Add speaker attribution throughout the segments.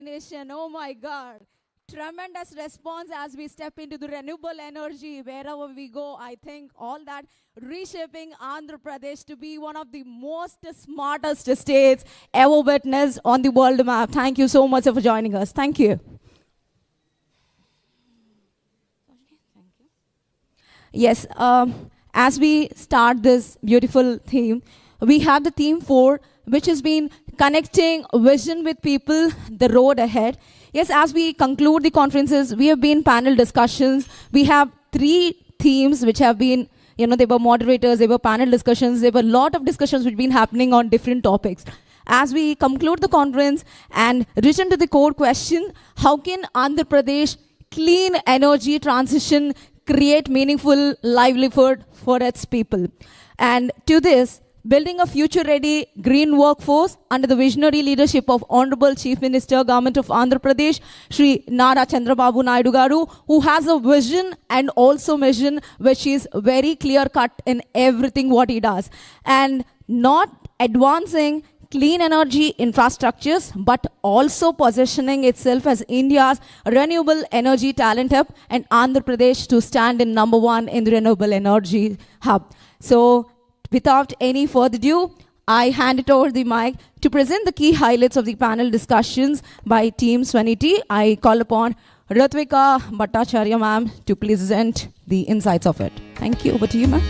Speaker 1: Nation, oh my God. Tremendous response as we step into the renewable energy wherever we go. I think all that reshaping Andhra Pradesh to be one of the most smartest states ever witnessed on the world map. Thank you so much for joining us. Thank you. Yes, as we start this beautiful theme, we have the theme 4, which has been connecting vision with people, the road ahead. Yes, as we conclude the conferences, we have been panel discussions. We have 3 themes which have been, they were moderators, they were panel discussions, there were a lot of discussions which have been happening on different topics. As we conclude the conference and return to the core question, how can Andhra Pradesh clean energy transition create meaningful livelihood for its people? And to this, building a future-ready green workforce under the visionary leadership of Honorable Chief Minister, Government of Andhra Pradesh, Shri Nara Chandrababu Naidu Garu, who has a vision and also mission which is very clear-cut in everything what he does. And not advancing clean energy infrastructures, but also positioning itself as India's renewable energy talent hub and Andhra Pradesh to stand in number 1 in the renewable energy hub. So, without any further ado, I hand it over the mic to present the key highlights of the panel discussions by Team Swanity. I call upon Ratvika Bhattacharya ma'am to present the insights of it. Thank you. Over to you, ma'am.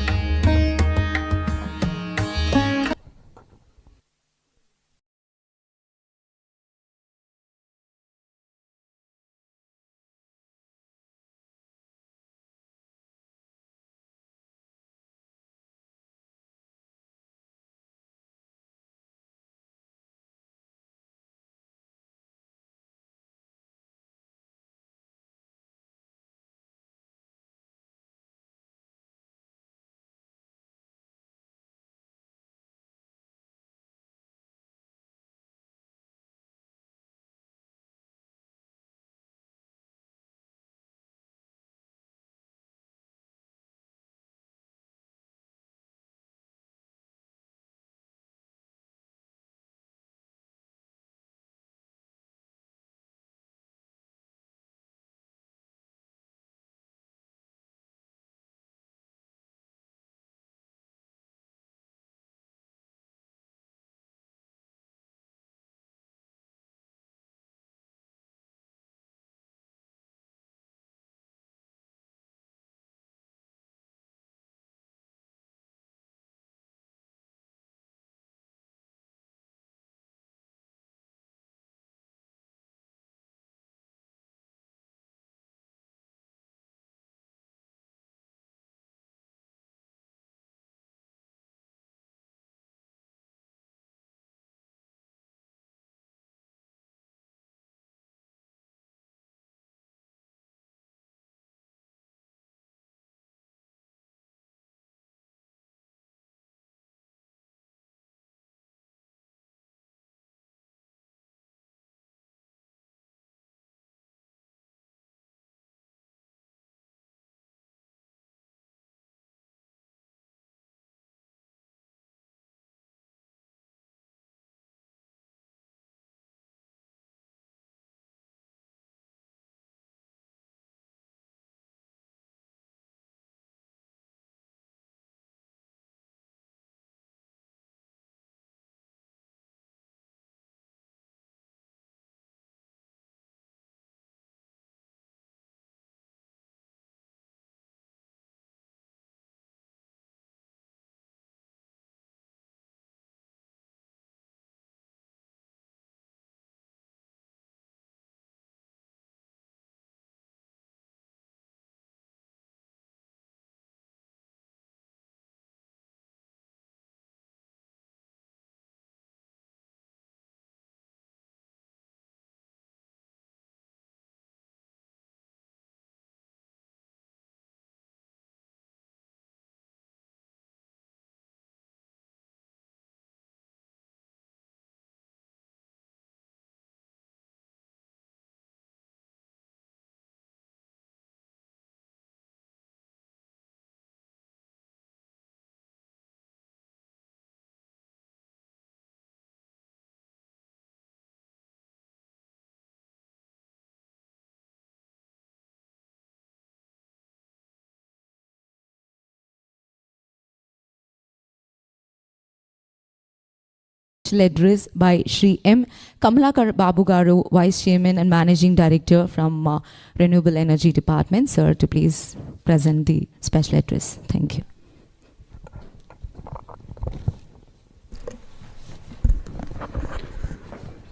Speaker 1: special address by Shri M. Kamalakar Babu Garu, Vice Chairman and Managing Director from Renewable Energy Department. Sir, to please present the special address. Thank you.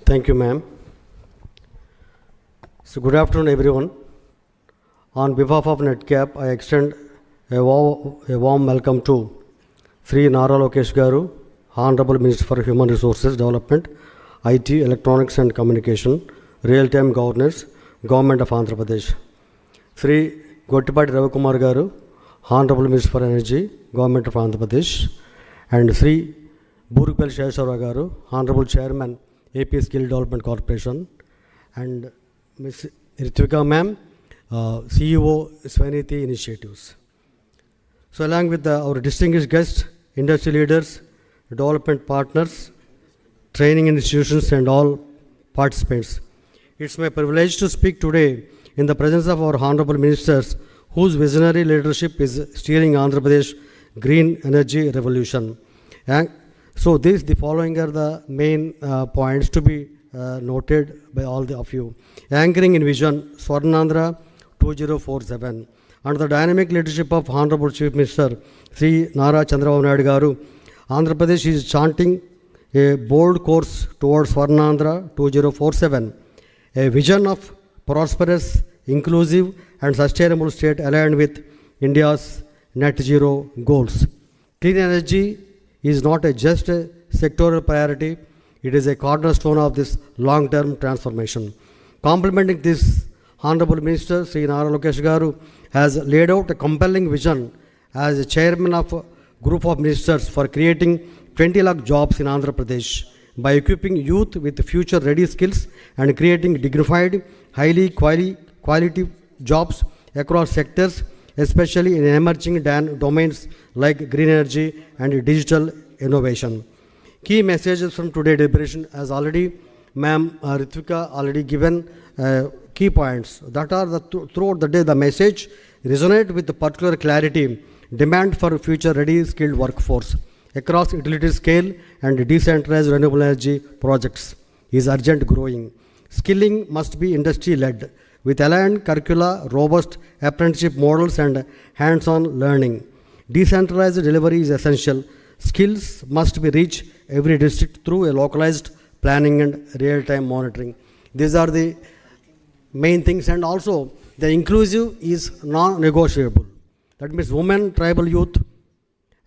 Speaker 2: Thank you, ma'am. So, good afternoon, everyone. On behalf of NetCap, I extend a warm welcome to Sri Naralokesh Garu, Honorable Minister for Human Resources Development, IT, Electronics and Communication, Real-Time Governance, Government of Andhra Pradesh. Sri Gottipati Ravikumar Garu, Honorable Minister for Energy, Government of Andhra Pradesh, and Sri Burupelli Sheshwara Garu, Honorable Chairman, AP Skill Development Corporation, and Ms. Ritvika ma'am, CEO Swaniti Initiatives. So along with our distinguished guests, industry leaders, development partners, training institutions and all participants, it's my privilege to speak today in the presence of our honorable ministers whose visionary leadership is steering Andhra Pradesh green energy revolution. And so the following are the main points to be noted by all of you. Anchoring in vision, Swarnandhra 2047. Under the dynamic leadership of Honorable Chief Minister Sri Nara Chandrababu Naidu Garu, Andhra Pradesh is chanting a bold course towards Swarnandhra 2047, a vision of prosperous, inclusive and sustainable state aligned with India's net zero goals. Clean energy is not just a sectoral priority, it is a cornerstone of this long-term transformation. Complementing this, Honorable Minister Sri Naralokesh Garu has laid out a compelling vision as a chairman of a group of ministers for creating 20 lakh jobs in Andhra Pradesh by equipping youth with future-ready skills and creating dignified, highly quality jobs across sectors, especially in emerging domains like green energy and digital innovation. Key messages from today's deliberation, as already Ma'am Ritvika already given key points that are throughout the day the message resonate with the particular clarity, demand for future ready skilled workforce across utility scale and decentralized renewable energy projects is urgent growing. Skilling must be industry led with aligned curricula, robust apprenticeship models and hands-on learning. Decentralized delivery is essential. Skills must be reached every district through a localized planning and real-time monitoring. These are the main things, and also the inclusive is non-negotiable. That means women, tribal youth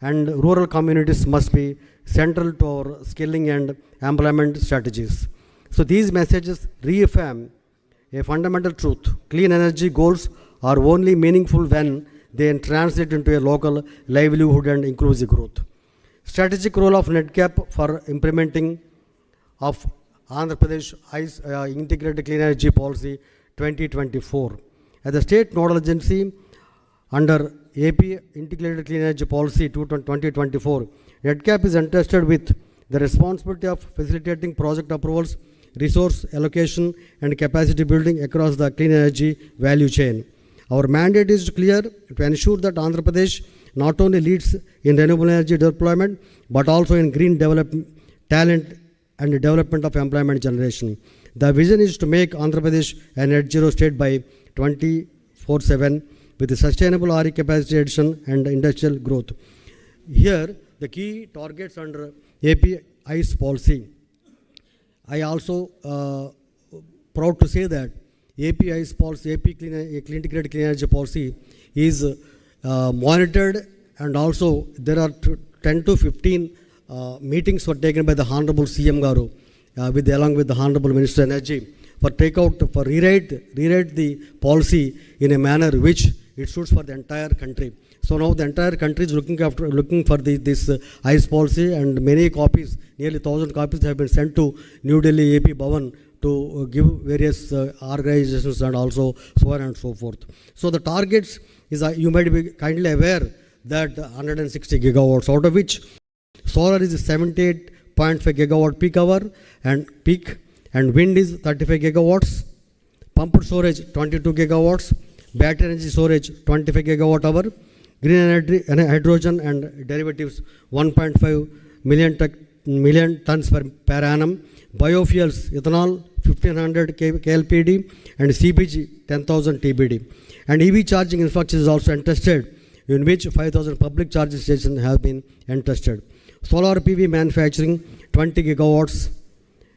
Speaker 2: and rural communities must be central to our skilling and employment strategies. So these messages reaffirm a fundamental truth. Clean energy goals are only meaningful when they translate into a local livelihood and inclusive growth. Strategic role of NetCap for implementing of Andhra Pradesh Integrated Clean Energy Policy 2024. As the state nodal agency under AP Integrated Clean Energy Policy 2024, NetCap is entrusted with the responsibility of facilitating project approvals, resource allocation and capacity building across the clean energy value chain. Our mandate is clear to ensure that Andhra Pradesh not only leads in renewable energy deployment but also in green development, talent and development of employment generation. The vision is to make Andhra Pradesh a net zero state by 24/7 with sustainable RE capacity addition and industrial growth. Here, the key targets under AP ICE policy. I also proud to say that AP ICE policy, AP Integrated Clean Energy Policy is monitored, and also there are 10 to 15 meetings were taken by the Honorable CM Garu along with the Honorable Minister Energy for rewrite the policy in a manner which it suits for the entire country. So now the entire country is looking for this ICE policy, and many copies, nearly 1,000 copies have been sent to New Delhi AP Bhavan to give various organizations and also so on and so forth. So the targets is, you might be kindly aware that 160 gigawatts, out of which solar is 78.5 gigawatt peak hour and peak, and wind is 35 gigawatts, pumped storage 22 gigawatts, battery energy storage 25 gigawatt hour, green energy, hydrogen and derivatives 1.5 million million tons per annum. Biofuels, ethanol 1500 KLPD and CBG 10,000 TBD. And EV charging infrastructure is also entrusted, in which 5,000 public charging stations have been entrusted. Solar PV manufacturing 20 gigawatts,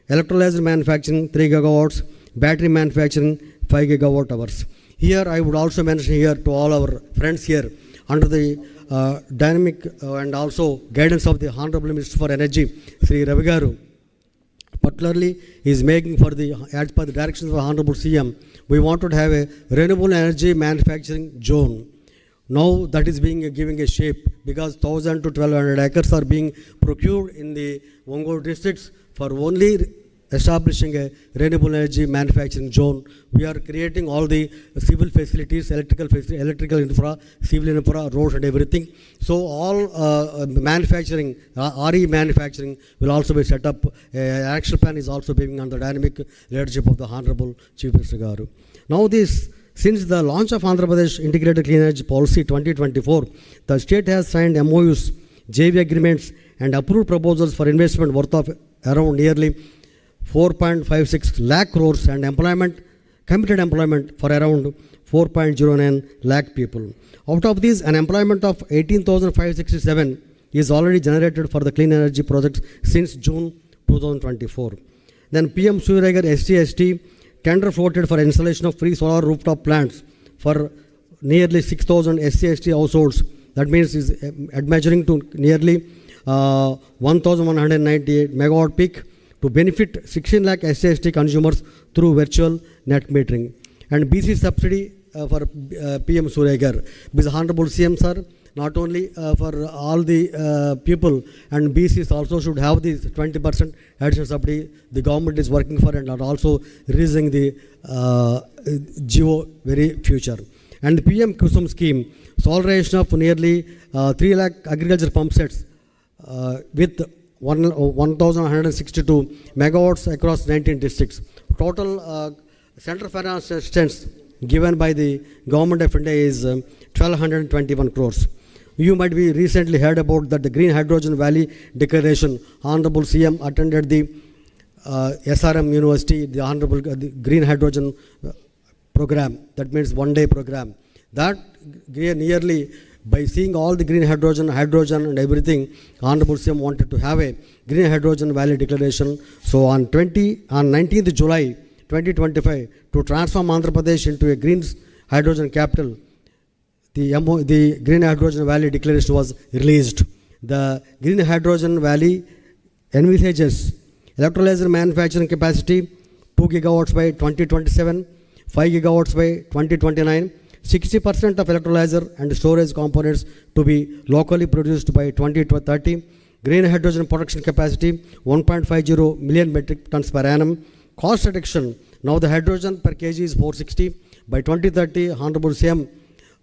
Speaker 2: electrolyzer manufacturing 3 gigawatts, battery manufacturing 5 gigawatt hours. Here I would also mention here to all our friends here, under the dynamic and also guidance of the Honorable Minister for Energy, Sri Ravi Garu, particularly is making for the, as per the directions of the Honorable CM, we wanted to have a renewable energy manufacturing zone. Now that is being giving a shape, because 1,000 to 1,200 acres are being procured in the Ongole districts for only establishing a renewable energy manufacturing zone. We are creating all the civil facilities, electrical infra, civil infra, roads and everything. So all manufacturing, RE manufacturing will also be set up. Action plan is also being under dynamic leadership of the Honorable Chief Minister Garu. Now since the launch of Andhra Pradesh Integrated Clean Energy Policy 2024, the state has signed MOUs, JV agreements and approved proposals for investment worth of around nearly 4.56 lakh crores and committed employment for around 4.09 lakh people. Out of these, an employment of 18,567 is already generated for the clean energy projects since June 2024. Then PM Suryagar ST tender floated for installation of free solar rooftop plants for nearly 6,000 SC/ST households. That means is measuring to nearly 1,198 megawatt peak to benefit 16 lakh SC/ST consumers through virtual net metering. And BC subsidy for PM Suryagar. Because Honorable CM Sir, not only for all the people, and BCs also should have this 20% additional subsidy. The government is working for and are also releasing the GEO very future. And the PM Kusum scheme, solarization of nearly 3 lakh agriculture pump sets with 1,162 megawatts across 19 districts. Total central finance assistance given by the government of India is 1,221 crores. You might be recently heard about that the Green Hydrogen Valley Declaration. Honorable CM attended the SRM University, the Honorable Green Hydrogen program. That means one-day program. That nearly by seeing all the green hydrogen and everything, Honorable CM wanted to have a Green Hydrogen Valley Declaration. So on 19th July 2025, to transform Andhra Pradesh into a green hydrogen capital, the Green Hydrogen Valley Declaration was released. The Green Hydrogen Valley envisages electrolyzer manufacturing capacity 2 gigawatts by 2027, 5 gigawatts by 2029, 60% of electrolyzer and storage components to be locally produced by 2030, green hydrogen production capacity 1.50 million metric tons per annum, cost reduction. Now the hydrogen per kg is 460. By 2030, Honorable CM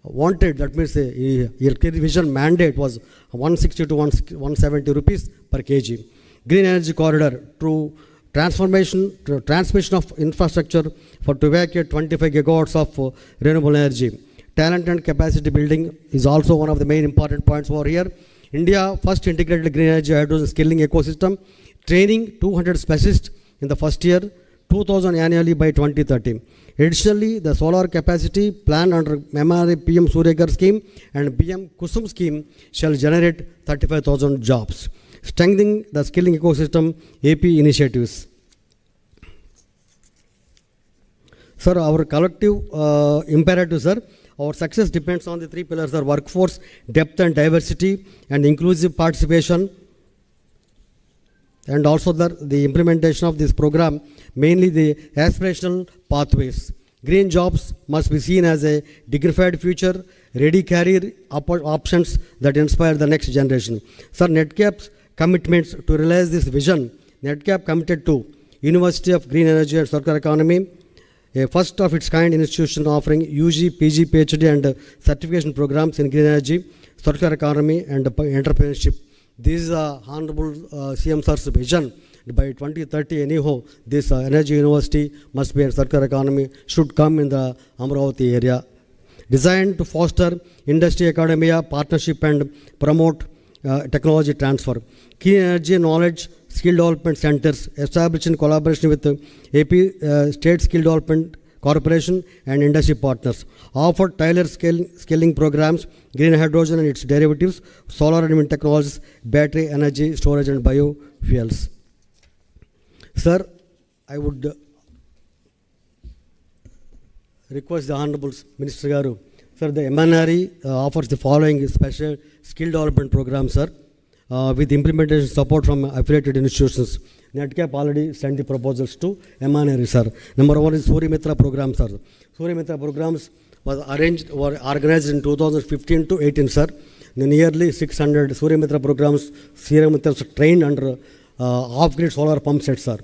Speaker 2: wanted, that means the vision mandate was 160 to 170 rupees per kg. Green energy corridor through transmission of infrastructure to evacuate 25 gigawatts of renewable energy. Talent and capacity building is also one of the main important points over here. India first integrated green energy hydrogen skilling ecosystem, training 200 specialists in the first year, 2,000 annually by 2030. Additionally, the solar capacity plan under MRA PM Suryagar scheme and PM Kusum scheme shall generate 35,000 jobs. Strengthening the skilling ecosystem, AP initiatives. Sir, our collective imperative, sir, our success depends on the three pillars, sir: workforce, depth and diversity, and inclusive participation. And also the implementation of this program, mainly the aspirational pathways. Green jobs must be seen as a dignified future, ready career options that inspire the next generation. Sir, NETCAP's commitments to realize this vision. NETCAP committed to University of Green Energy and Circular Economy, a first of its kind institution offering UG, PG, PhD and certification programs in green energy, circular economy and entrepreneurship. This is a Honorable CM Sir's vision. By 2030 anyhow, this energy university must be, and circular economy should come in the Amravati area. Designed to foster industry academia partnership and promote technology transfer. Clean energy knowledge skill development centers established in collaboration with AP State Skill Development Corporation and industry partners. Offer tailored scaling programs, green hydrogen and its derivatives, solar and wind technologies, battery energy storage and biofuels. Sir, I would request the Honorable Minister Garu. Sir, the MNRE offers the following special skill development program, sir, with implementation support from affiliated institutions. NetCap already sent the proposals to MNRE, sir. Number one is Surya Mitra program, sir. Surya Mitra programs were organized in 2015 to 18, sir. Nearly 600 Surya Mitra programs, Surya Mitras trained under off-grid solar pump sets, sir.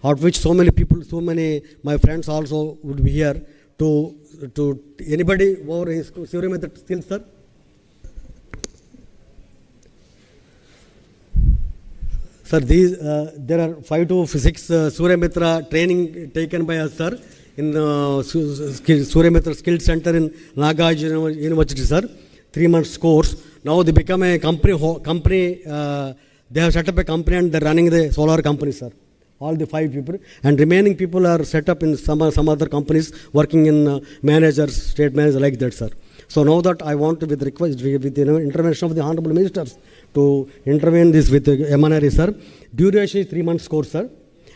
Speaker 2: Out of which so many people, so many my friends also would be here to anybody over his Surya Mitra skills, sir? Sir, these there are 5 to 6 Surya Mitra training taken by us, sir, in Surya Mitra Skill Center in Nagarjuna University, sir. 3 months course. Now they become a company. They have set up a company and they're running the solar company, sir. All the 5 people, and remaining people are set up in some other companies working in managers, state managers like that, sir. So now that I want to with the intervention of the Honorable Ministers to intervene this with MNRE, sir. Duration is 3 months course, sir.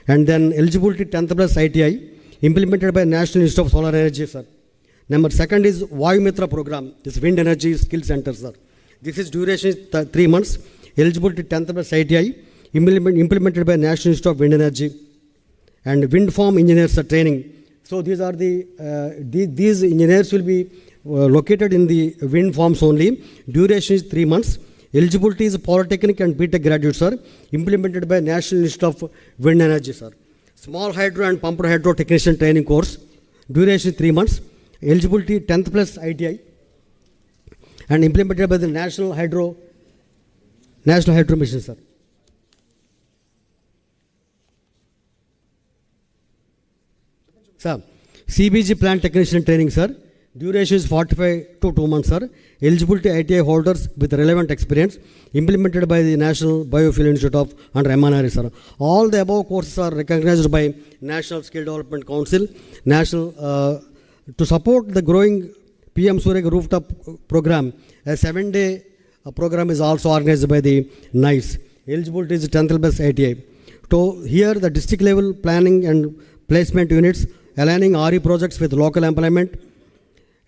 Speaker 2: And then eligibility 10th plus ITI implemented by National Institute of Solar Energy, sir. Number second is Vayu Mitra program, this wind energy skill center, sir. This is duration is 3 months, eligibility 10th plus ITI implemented by National Institute of Wind Energy, and wind farm engineers are training. So these are these engineers will be located in the wind farms only. Duration is 3 months. Eligibility is Polytechnic and BTech graduates, sir. Implemented by National Institute of Wind Energy, sir. Small hydro and pumped hydro technician training course. Duration is 3 months. Eligibility 10th plus ITI, and implemented by the National Hydro Mission, sir. Sir, CBG plant technician training, sir. Duration is 45 to 2 months, sir. Eligibility ITI holders with relevant experience, implemented by the National Biofuel Institute of under MNRE, sir. All the above courses are recognized by National Skill Development Council. To support the growing PM Surya Rooftop program, a 7-day program is also organized by the NICE. Eligibility is 10th plus ITI. So here the district level planning and placement units aligning RE projects with local employment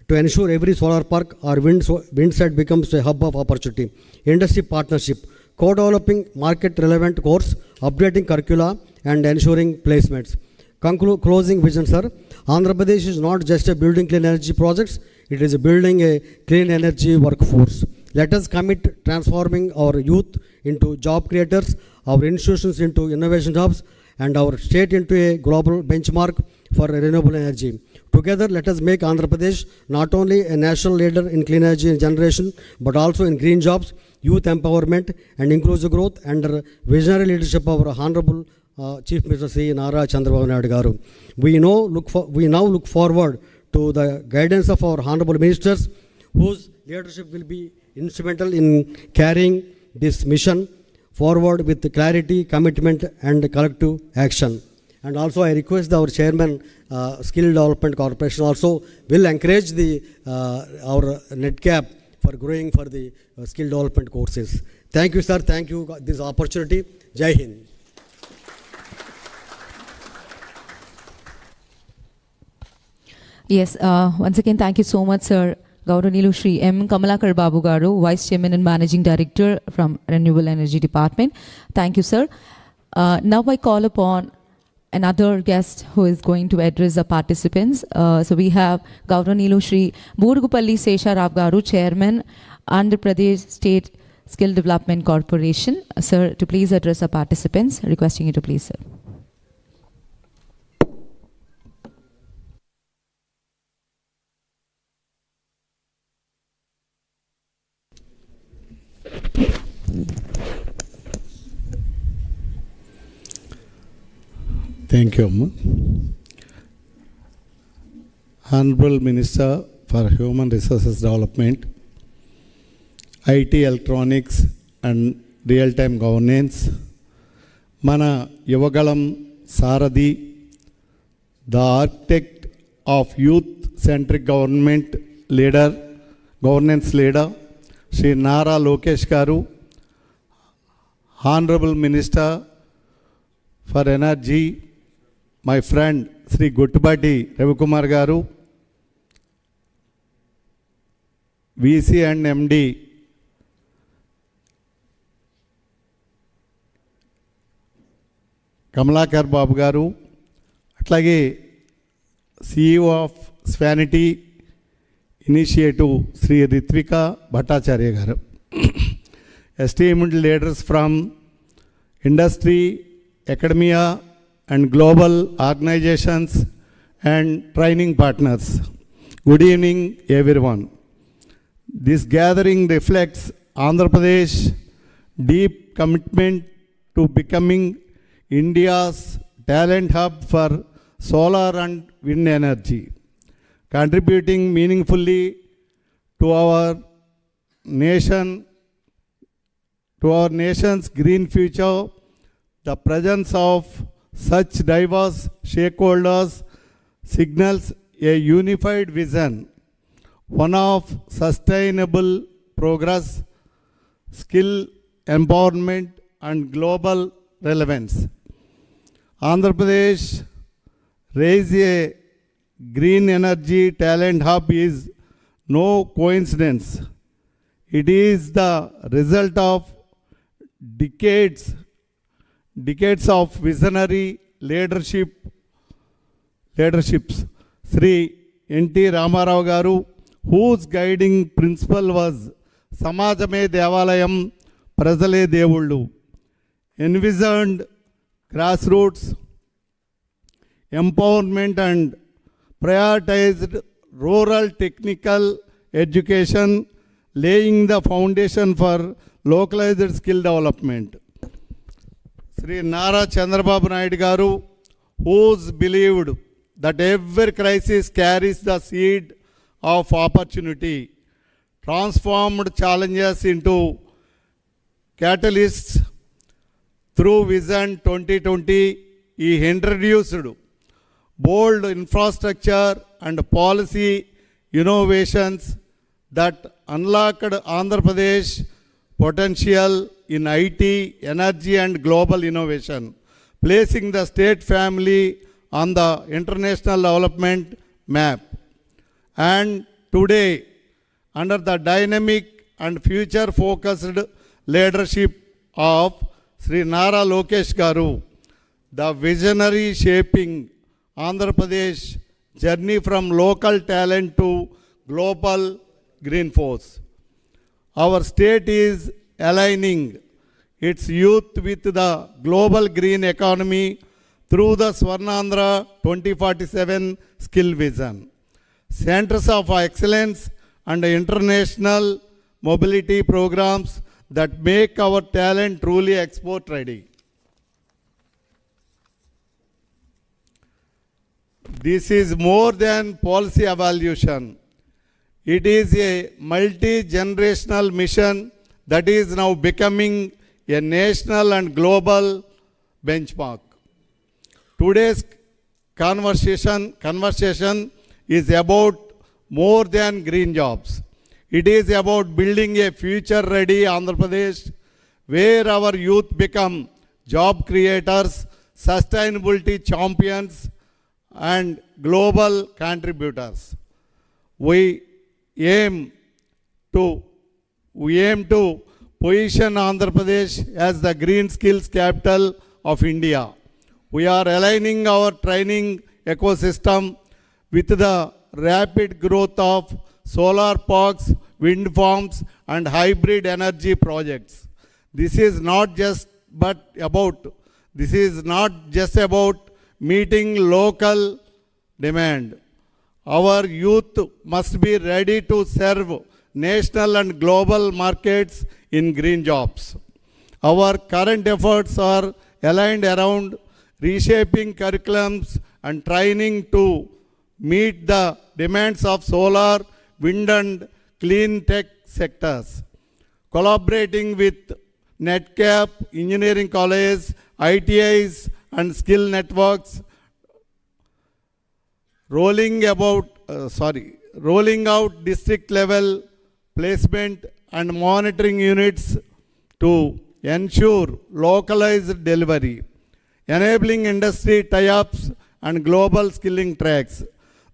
Speaker 2: to ensure every solar park or wind site becomes a hub of opportunity. Industry partnership, co-developing market-relevant course, updating curricula, and ensuring placements. Closing vision, sir. Andhra Pradesh is not just a building clean energy projects, it is building a clean energy workforce. Let us commit transforming our youth into job creators, our institutions into innovation hubs, and our state into a global benchmark for renewable energy. Together, let us make Andhra Pradesh not only a national leader in clean energy generation, but also in green jobs, youth empowerment, and inclusive growth under visionary leadership of our Honorable Chief Minister Sri Nara Chandrababu Naidu Garu. We now look forward to the guidance of our Honorable Ministers, whose leadership will be instrumental in carrying this mission forward with clarity, commitment, and collective action. And also I request our Chairman, Skill Development Corporation also will encourage our NetCap for growing for the skill development courses. Thank you, sir. Thank you for this opportunity. Jai Hind.
Speaker 1: Yes, once again, thank you so much, sir. Gauranilu Shri M. Kamalakar Babu Garu, Vice Chairman and Managing Director from Renewable Energy Department. Thank you, sir. Now I call upon another guest who is going to address the participants. So we have Gauranilu Shri Burgupalli Sesha Rao Garu, Chairman, Andhra Pradesh State Skill Development Corporation. Sir, to please address the participants. Requesting you to please, sir.
Speaker 3: Thank you, Amma. Honorable Minister for Human Resources Development, IT, Electronics and real-time governance. మన యువగళం సారథి, the architect of youth-centric governance leader, Sri Naralokesh garu, Honorable Minister for Energy, my friend Sri Guttubati Ravikumar garu, VC and MD Kamalakar Babu garu, అట్లాగే CEO of Svanity Initiative Sri Ritvika Bhattacharya garu, esteemed leaders from industry, academia and global organizations and training partners. Good evening everyone. This gathering reflects Andhra Pradesh deep commitment to becoming India's talent hub for solar and wind energy, contributing meaningfully to our nation's green future. The presence of such diverse stakeholders signals a unified vision, one of sustainable progress, skill empowerment and global relevance. Andhra Pradesh raise a green energy talent hub is no coincidence. It is the result of decades of visionary leaderships. Sri N.T. Ramarao garu, whose guiding principle was Samajame Devalayam Prajale Devullu, envisioned grassroots empowerment and prioritized rural technical education, laying the foundation for localized skill development. Sri Nara Chandrababu Naidu garu, who's believed that every crisis carries the seed of opportunity, transformed challenges into catalysts. Through Vision 2020, he introduced bold infrastructure and policy innovations that unlocked Andhra Pradesh potential in IT, energy and global innovation, placing the state family on the international development map. And today, under the dynamic and future-focused leadership of Sri Naralokesh garu, the visionary shaping Andhra Pradesh journey from local talent to global green force. Our state is aligning its youth with the global green economy through the Swarnandhra 2047 skill vision, centers of excellence and international mobility programs that make our talent truly export ready. This is more than policy evaluation. It is a multi-generational mission that is now becoming a national and global benchmark. Today's conversation is about more than green jobs. It is about building a future-ready Andhra Pradesh where our youth become job creators, sustainability champions, and global contributors. We aim to position Andhra Pradesh as the green skills capital of India. We are aligning our training ecosystem with the rapid growth of solar parks, wind farms, and hybrid energy projects. This is not just about meeting local demand. Our youth must be ready to serve national and global markets in green jobs. Our current efforts are aligned around reshaping curriculums and training to meet the demands of solar, wind and clean tech sectors. Collaborating with NetCap, engineering college, ITIs and skill networks, rolling out district level placement and monitoring units to ensure localized delivery, enabling industry tie-ups and global skilling tracks.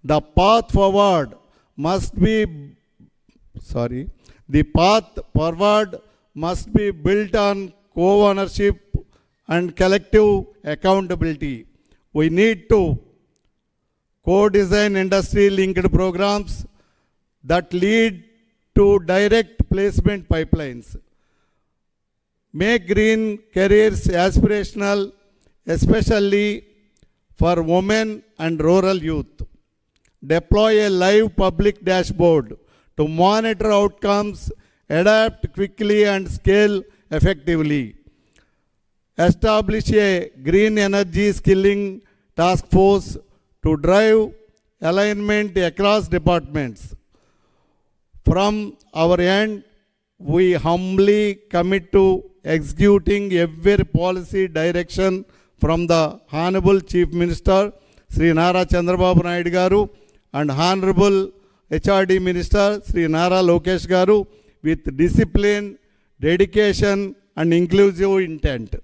Speaker 3: The path forward must be built on co-ownership and collective accountability. We need to co-design industry-linked programs that lead to direct placement pipelines. Make green careers aspirational, especially for women and rural youth. Deploy a live public dashboard to monitor outcomes, adapt quickly and scale effectively. Establish a green energy skilling task force to drive alignment across departments. From our end, we humbly commit to executing every policy direction from the Honorable Chief Minister, Sri Nara Chandrababu Naidu Garu, and Honorable HRD Minister, Sri Naralokesh Garu, with discipline, dedication, and inclusive intent.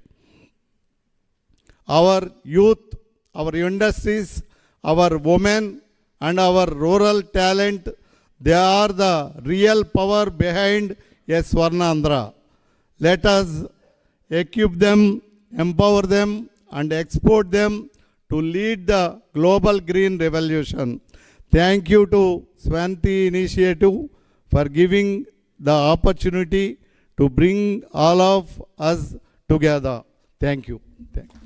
Speaker 3: Our youth, our industries, our women, and our rural talent, they are the real power behind a Swarnandhra. Let us equip them, empower them, and export them to lead the global green revolution. Thank you to Swanti Initiative for giving the opportunity to bring all of us together. Thank you. Thank you.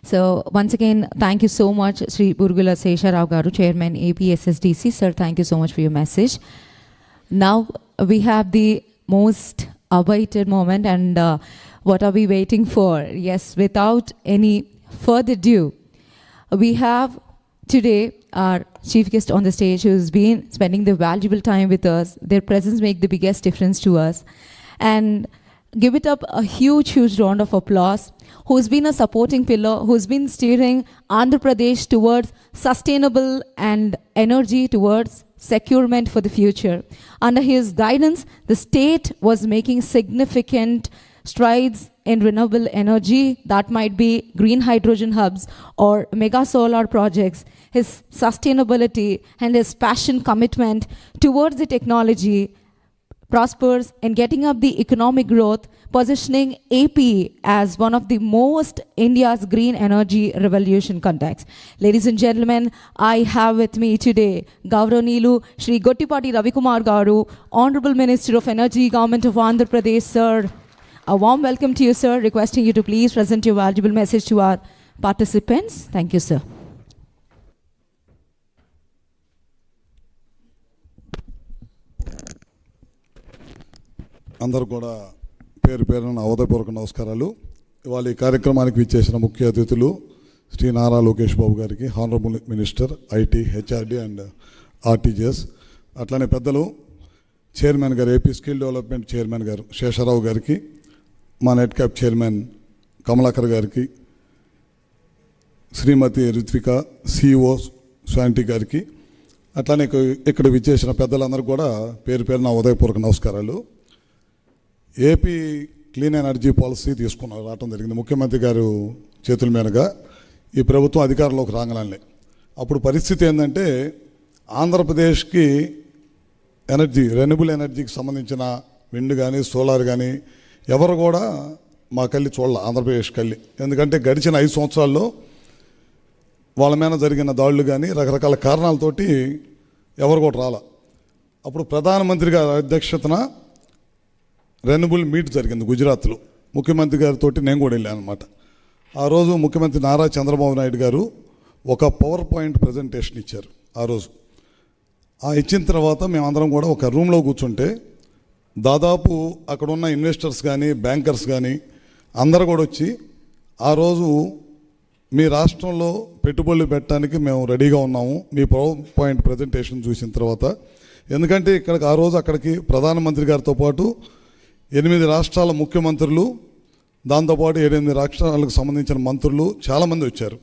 Speaker 1: So once again, thank you so much, Sri Burgula Sesharao Garu, Chairman APSSDC. Sir, thank you so much for your message. Now we have the most awaited moment, and what are we waiting for? Yes, without any further ado, we have today our chief guest on the stage who's been spending the valuable time with us. Their presence makes the biggest difference to us. And give it up a huge round of applause, who's been a supporting pillar, who's been steering Andhra Pradesh towards sustainable and energy towards securement for the future. Under his guidance, the state was making significant strides in renewable energy, that might be green hydrogen hubs or mega solar projects. His sustainability and his passion commitment towards the technology prospers in getting up the economic growth, positioning AP as one of the most India's green energy revolution contacts. Ladies and gentlemen, I have with me today Gavranilu Shri Gottipati Ravikumar Garu, Honorable Minister of Energy, Government of Andhra Pradesh. Sir, a warm welcome to you, sir. Requesting you to please present your valuable message to our participants. Thank you, sir.
Speaker 4: అందరూ కూడా పేరు పేరున హృదయపూర్వక నమస్కారాలు. ఇవాళ ఈ కార్యక్రమానికి విచ్చేసిన ముఖ్య అతిథులు శ్రీ నారా లోకేష్ బాబు గారికి, honourable minister IT, HRD and RTGS, అట్లనే పెద్దలు చైర్మన్ గారు, ఏపీ స్కిల్ డెవలప్మెంట్ చైర్మన్ గారు శేషారావు గారికి, మా నెట్క్యాప్ చైర్మన్ కమలాకర్ గారికి, శ్రీమతి రిత్విక, సిఇఓ స్వాంటి గారికి, అట్లానే ఇక్కడ విచ్చేసిన పెద్దలందరూ కూడా పేరు పేరున హృదయపూర్వక నమస్కారాలు. ఏపీ క్లీన్ ఎనర్జీ పాలసీ రావడం జరిగింది ముఖ్యమంత్రి గారు చేతుల మీదుగా. ఈ ప్రభుత్వం అధికారంలోకి రాగానే అప్పుడు పరిస్థితి ఏంటంటే, ఆంధ్రప్రదేశ్కి ఎనర్జీ, రెన్యూబుల్ ఎనర్జీకి సంబంధించిన విండ్ కానీ సోలార్ కానీ ఎవరు కూడా మా కళ్ళి చూడాలి, ఆంధ్రప్రదేశ్ కళ్ళి. ఎందుకంటే గడిచిన 5 సంవత్సరాల్లో వాళ్ళ మీద జరిగిన దాడులు కానీ రకరకాల కారణాలతోటి ఎవరు కూడా రాల. అప్పుడు ప్రధానమంత్రి గారి అధ్యక్షతన రెన్యూబుల్ మీట్ జరిగింది గుజరాత్లో. ముఖ్యమంత్రి గారితో నేను కూడా వెళ్ళాను అనమాట. ఆ రోజు ముఖ్యమంత్రి నారా చంద్రబాబు నాయుడు గారు ఒక పవర్ పాయింట్ ప్రజెంటేషన్ ఇచ్చారు. ఆ రోజు ఇచ్చిన తర్వాత మేమందరం కూడా ఒక రూమ్లో కూర్చుంటే దాదాపు అక్కడ ఉన్న ఇన్వెస్టర్స్ కానీ బ్యాంకర్స్ కానీ అందరూ కూడా వచ్చి ఆ రోజు మీ రాష్ట్రంలో పెట్టుబడులు పెట్టడానికి మేము రెడీగా ఉన్నాము మీ పవర్ పాయింట్ ప్రజెంటేషన్ చూసిన తర్వాత. ఎందుకంటే ఇక్కడికి ఆ రోజు అక్కడికి ప్రధానమంత్రి గారితో పాటు 8 రాష్ట్రాల ముఖ్యమంత్రులు, దాంతోపాటు 7 రాష్ట్రాలకు సంబంధించిన మంత్రులు చాలామంది వచ్చారు.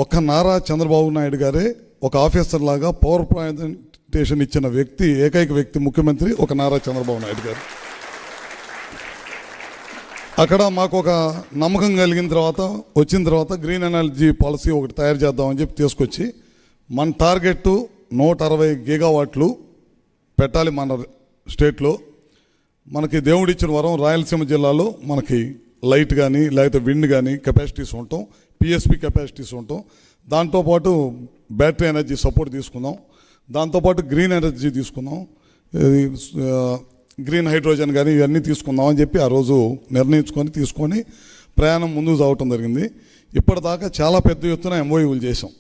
Speaker 4: ఒక్క నారా చంద్రబాబు నాయుడు గారే ఒక ఆఫీసర్ లాగా పవర్ ప్రజెంటేషన్ ఇచ్చిన వ్యక్తి, ఏకైక వ్యక్తి ముఖ్యమంత్రి ఒక నారా చంద్రబాబు నాయుడు గారు. అక్కడ మాకు ఒక నమ్మకం కలిగిన తర్వాత, వచ్చిన తర్వాత గ్రీన్ ఎనర్జీ పాలసీ ఒకటి తయారు చేద్దామని చెప్పి తీసుకొచ్చి మన టార్గెట్ 160 గీగావాట్లు పెట్టాలి మన స్టేట్లో. మనకి దేవుడిచ్చిన వరం రాయలసీమ జిల్లాలో మనకి లైట్ కానీ లేకపోతే విండ్ కానీ కెపాసిటీస్ ఉంటాం, పిఎస్పి కెపాసిటీస్ ఉంటాం. దాంతోపాటు బ్యాటరీ ఎనర్జీ సపోర్ట్ తీసుకుందాం, దాంతోపాటు గ్రీన్ ఎనర్జీ తీసుకుందాం, గ్రీన్ హైడ్రోజన్ కానీ ఇవన్నీ తీసుకుందాం అని చెప్పి ఆ రోజు తీసుకొని ప్రయాణం ముందుకు సాగటం జరిగింది. ఇప్పటిదాకా చాలా పెద్ద ఎత్తున ఎంఓయూలు చేసాం.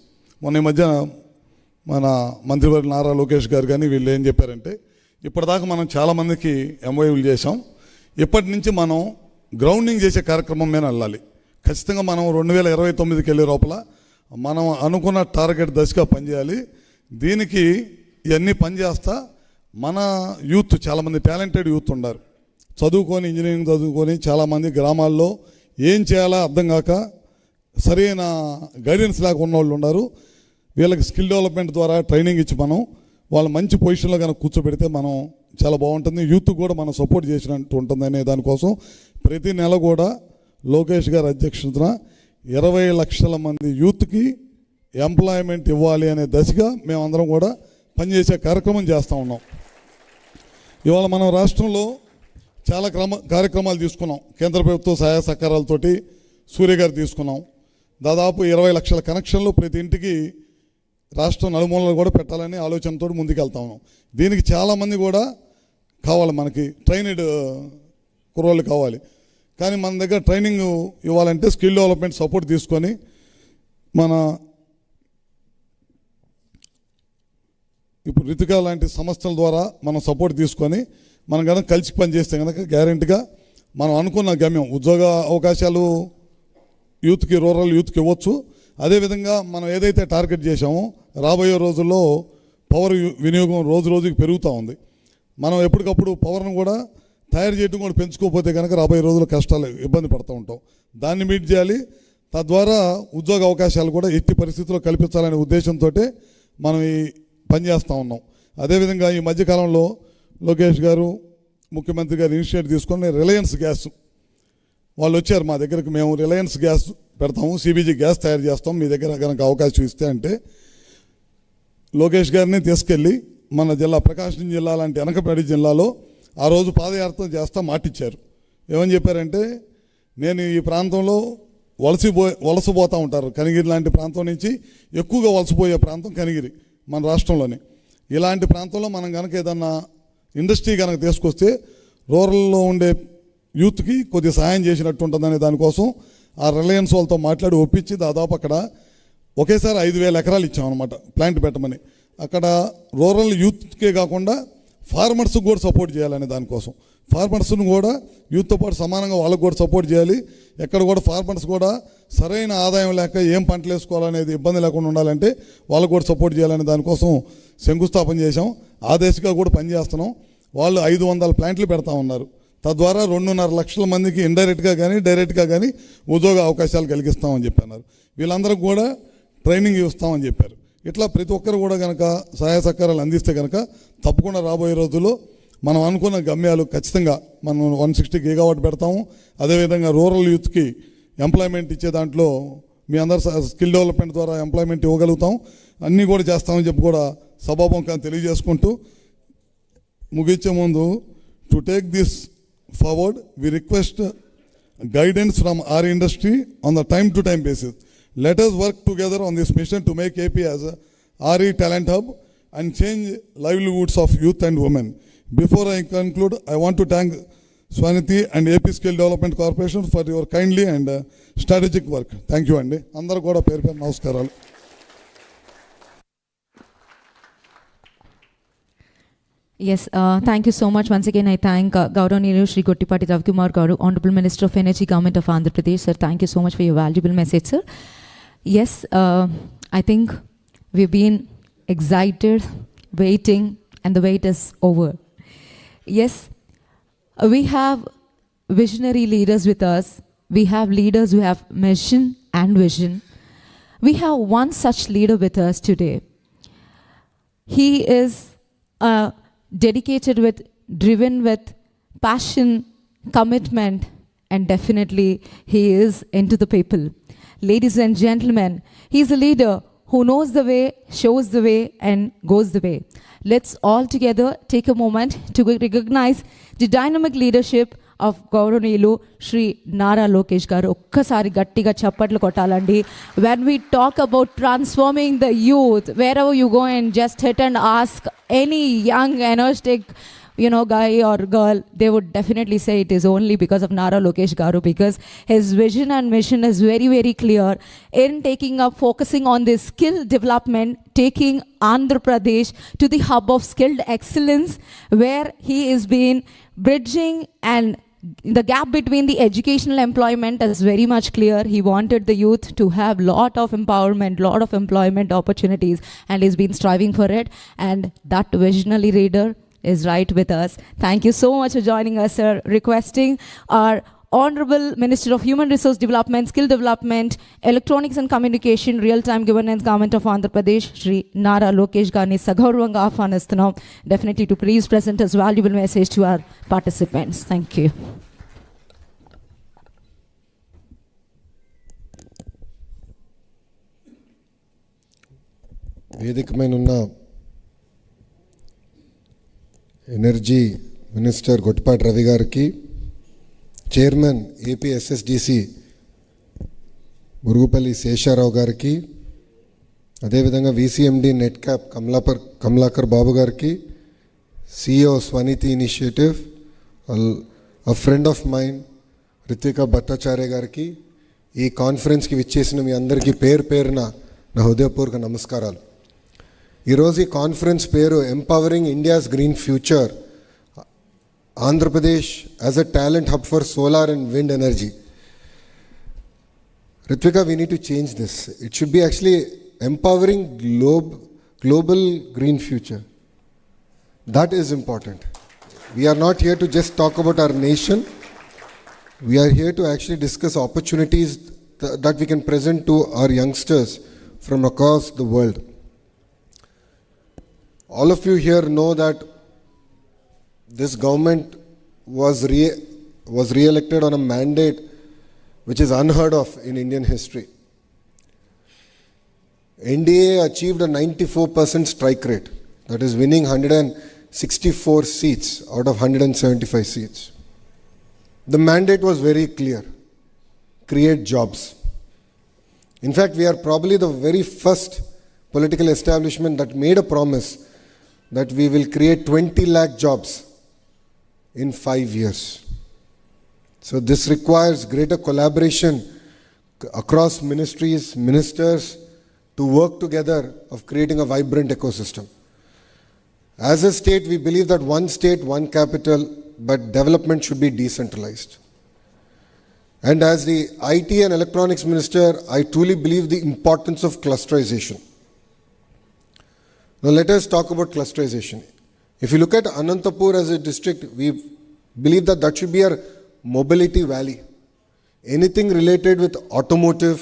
Speaker 4: మొన్న ఈ మధ్య మన మంత్రివర్గ నారా లోకేష్ గారు కానీ వీళ్ళు ఏం చెప్పారంటే, ఇప్పటిదాకా మనం చాలామందికి ఎంఓయూలు చేసాం, ఇప్పటి నుంచి మనం గ్రౌండింగ్ చేసే కార్యక్రమం మీద వెళ్ళాలి. ఖచ్చితంగా మనం 2029కి వెళ్ళే లోపల మనం అనుకున్న టార్గెట్ దశగా పనిచేయాలి. దీనికి ఇవన్నీ పనిచేస్తా మన యూత్, చాలామంది టాలెంటెడ్ యూత్ ఉన్నారు, చదువుకొని ఇంజనీరింగ్ చదువుకొని చాలామంది గ్రామాల్లో ఏం చేయాలో అర్థం కాక సరైన గైడెన్స్ లేక ఉన్నవాళ్ళు ఉన్నారు. వీళ్ళకి స్కిల్ డెవలప్మెంట్ ద్వారా ట్రైనింగ్ ఇచ్చి మనం వాళ్ళ మంచి పొజిషన్లో కనుక కూర్చోబెడితే మనం చాలా బాగుంటుంది, యూత్ కూడా మనం సపోర్ట్ చేసినట్టు ఉంటుంది అనే దానికోసం ప్రతి నెల కూడా లోకేష్ గారి అధ్యక్షతన 20 లక్షల మంది యూత్కి ఎంప్లాయ్మెంట్ ఇవ్వాలి అనే దశగా మేమందరం కూడా పనిచేసే కార్యక్రమం చేస్తూ ఉన్నాం. ఇవాళ మనం రాష్ట్రంలో చాలా కార్యక్రమాలు తీసుకున్నాం. కేంద్ర ప్రభుత్వ సహాయ సహకారాలతోటి సూర్య గారు తీసుకున్నాం. దాదాపు 20 లక్షల కనెక్షన్లు ప్రతి ఇంటికి రాష్ట్రం నలుమూలలు కూడా పెట్టాలని ఆలోచనతో ముందుకెళ్తా ఉన్నాం. దీనికి చాలామంది కూడా కావాలి, మనకి ట్రైనడ్ కుర్రోళ్ళు కావాలి. కానీ మన దగ్గర ట్రైనింగ్ ఇవ్వాలంటే స్కిల్ డెవలప్మెంట్ సపోర్ట్ తీసుకొని మన ఇప్పుడు రితికా లాంటి సంస్థల ద్వారా మనం సపోర్ట్ తీసుకొని మనం కనుక కలిసి పనిచేస్తే కనుక గ్యారెంటీగా మనం అనుకున్న గమ్యం ఉద్యోగ అవకాశాలు యూత్కి, రూరల్ యూత్కి ఇవ్వచ్చు. అదేవిధంగా మనం ఏదైతే టార్గెట్ చేశామో రాబోయే రోజుల్లో పవర్ వినియోగం రోజు రోజుకి పెరుగుతూ ఉంది. మనం ఎప్పటికప్పుడు పవర్ను కూడా తయారు చేయడం కూడా పెంచుకోకపోతే కనుక రాబోయే రోజుల్లో కష్టాలు, ఇబ్బంది పడుతూ ఉంటాం. దాన్ని మీట్ చేయాలి. తద్వారా ఉద్యోగ అవకాశాలు కూడా ఎట్టి పరిస్థితుల్లో కల్పించాలనే ఉద్దేశంతో మనం ఈ పనిచేస్తూ ఉన్నాం. అదేవిధంగా ఈ మధ్యకాలంలో లోకేష్ గారు, ముఖ్యమంత్రి గారు ఇనిషియేటివ్ తీసుకొని రిలయన్స్ గ్యాస్ వాళ్ళు వచ్చారు మా దగ్గరికి. మేము రిలయన్స్ గ్యాస్ పెడతాము, సిబిజీ గ్యాస్ తయారు చేస్తాం, మీ దగ్గర కనుక అవకాశం ఇస్తే అంటే లోకేష్ గారిని తీసుకెళ్ళి మన జిల్లా ప్రకాశం జిల్లా లాంటి వెనకబడి జిల్లాలో ఆ రోజు పాదయాత్ర చేస్తా మాటిచ్చారు. ఏమని చెప్పారంటే, నేను ఈ ప్రాంతంలో వలసపోతూ ఉంటారు, కనిగిరి లాంటి ప్రాంతం నుంచి ఎక్కువగా వలసపోయే ప్రాంతం కనిగిరి మన రాష్ట్రంలోనే. ఇలాంటి ప్రాంతంలో మనం కనుక ఏదన్నా ఇండస్ట్రీ కనుక తీసుకొస్తే రూరల్లో ఉండే యూత్కి కొద్దిగా సహాయం చేసినట్టు ఉంటుందనే దానికోసం ఆ రిలయన్స్ వాళ్ళతో మాట్లాడి ఒప్పించి దాదాపు అక్కడ ఒకేసారి 5,000 ఎకరాలు ఇచ్చామన్నమాట ప్లాంట్ పెట్టమని. అక్కడ రూరల్ యూత్కే కాకుండా ఫార్మర్స్కి కూడా సపోర్ట్ చేయాలనే దానికోసం ఫార్మర్స్ను కూడా యూత్తో పాటు సమానంగా వాళ్ళకు కూడా సపోర్ట్ చేయాలి. ఎక్కడ కూడా ఫార్మర్స్ కూడా సరైన ఆదాయం లేక ఏం పంటలు వేసుకోవాలనేది ఇబ్బంది లేకుండా ఉండాలంటే వాళ్ళకు కూడా సపోర్ట్ చేయాలనే దానికోసం శంకుస్థాపన చేశాం. ఆ దిశగా కూడా పనిచేస్తున్నాం. వాళ్ళు 500 ప్లాంట్లు పెడతా ఉన్నారు. తద్వారా 2.5 లక్షల మందికి ఇండైరెక్ట్గా కానీ డైరెక్ట్గా కానీ ఉద్యోగ అవకాశాలు కలిగిస్తామని చెప్పన్నారు. వీళ్ళందరికీ కూడా ట్రైనింగ్ ఇస్తామని చెప్పారు. ఇట్లా ప్రతి ఒక్కరు కూడా కనుక సహాయ సహకారాలు అందిస్తే కనుక తప్పకుండా రాబోయే రోజుల్లో మనం అనుకున్న గమ్యాలు ఖచ్చితంగా మనం 160 గీగావాట్ పెడతాము. అదేవిధంగా రూరల్ యూత్కి ఎంప్లాయ్మెంట్ ఇచ్చే దాంట్లో మీ అందరు స్కిల్ డెవలప్మెంట్ ద్వారా ఎంప్లాయ్మెంట్ ఇవ్వగలుగుతాం, అన్నీ కూడా చేస్తామని చెప్పి కూడా సభాముఖంగా తెలియజేసుకుంటూ ముగించే ముందు to take this forward we request guidance from our industry on the time-to-time basis. Let us work together on this mission to make AP as a RE talent hub and change livelihoods of youth and women. Before I conclude, I want to thank Swaniti and AP Skill Development Corporation for your kindly and strategic work. Thank you andi. Andaru kuda peru peru namaskaralu.
Speaker 1: Yes, thank you so much. Once again, I thank Gauranilu Shri Gottipati Ravikumar Garu, Honorable Minister of Energy, Government of Andhra Pradesh. Sir, thank you so much for your valuable message, sir. Yes, I think we've been excited, waiting, and the wait is over. Yes, we have visionary leaders with us. We have leaders who have mission and vision. We have one such leader with us today. He is dedicated with, driven with passion, commitment, and definitely he is into the people. Ladies and gentlemen, he is a leader who knows the way, shows the way, and goes the way. Let's all together take a moment to recognize the dynamic leadership of Gauranilu Shri Naralokesh garu. Okkasari gattiga chappatlu kottalandi. When we talk about transforming the youth, wherever you go and just hit and ask any young, energetic, guy or girl, they would definitely say it is only because of Naralokesh garu, because his vision and mission is very, very clear in taking up, focusing on this skill development, taking Andhra Pradesh to the hub of skilled excellence, where he is been bridging, and the gap between the educational employment is very much clear. He wanted the youth to have lot of empowerment, lot of employment opportunities, and he's been striving for it. And that visionary leader is right with us. Thank you so much for joining us, sir. Requesting our Honorable Minister of Human Resource Development, Skill Development, Electronics and Communication, Real-Time Governance, Government of Andhra Pradesh, Shri Naralokesh Garni Saghaurvanga Ahvanistunam, definitely to please present his valuable message to our participants. Thank you.
Speaker 5: వేదికమైన energy minister Gottipati Ravi గారికి, chairman AP SSDC Murugupalli Sesharao గారికి, అదేవిధంగా VCMD Net Cap Kamalakar Babu గారికి, CEO Swanidhi initiative, a friend of mind Ritvika Bhattacharya గారికి, ఈ కాన్ఫరెన్స్కి విచ్చేసిన మీ అందరికీ పేరు పేరున నా హృదయపూర్వక నమస్కారాలు. ఈరోజు ఈ కాన్ఫరెన్స్ పేరు empowering India's green future, Andhra Pradesh as a talent hub for solar and wind energy. Ritvika, we need to change this. It should be actually empowering global green future. That is important. We are not here to just talk about our nation. We are here to actually discuss opportunities that we can present to our youngsters from across the world. All of you here know that this government was re-elected on a mandate which is unheard of in Indian history. NDA achieved a 94% strike rate, that is winning 164 seats out of 175 seats. The mandate was very clear: create jobs. In fact, we are probably the very first political establishment that made a promise that we will create 20 lakh jobs in 5 years. So this requires greater collaboration across ministries, ministers, to work together of creating a vibrant ecosystem. As a state, we believe that one state, one capital, but development should be decentralized. And as the IT and electronics minister, I truly believe the importance of clusterization. Now let us talk about clusterization. If you look at Anantapur as a district, we believe that that should be our mobility valley. Anything related with automotive,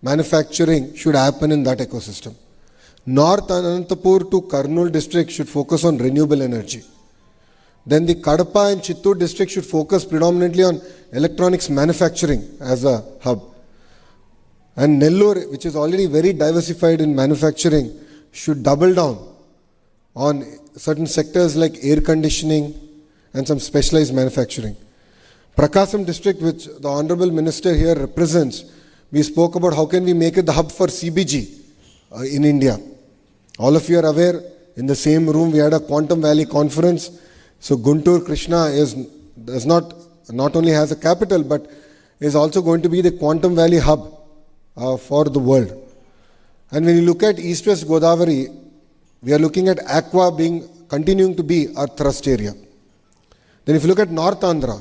Speaker 5: manufacturing should happen in that ecosystem. North Anantapur to Kurnool district should focus on renewable energy. Then the Kadapa and Chittoor district should focus predominantly on electronics manufacturing as a hub. And Nellore, which is already very diversified in manufacturing, should double down on certain sectors like air conditioning and some specialized manufacturing. Prakasam district, which the Honorable Minister here represents, we spoke about how can we make it the hub for CBG in India. All of you are aware, in the same room we had a Quantum Valley conference. So Guntur Krishna is not only has a capital, but is also going to be the Quantum Valley hub for the world. And when you look at East-West Godavari, we are looking at Aqua continuing to be our thrust area. Then if you look at North Andhra,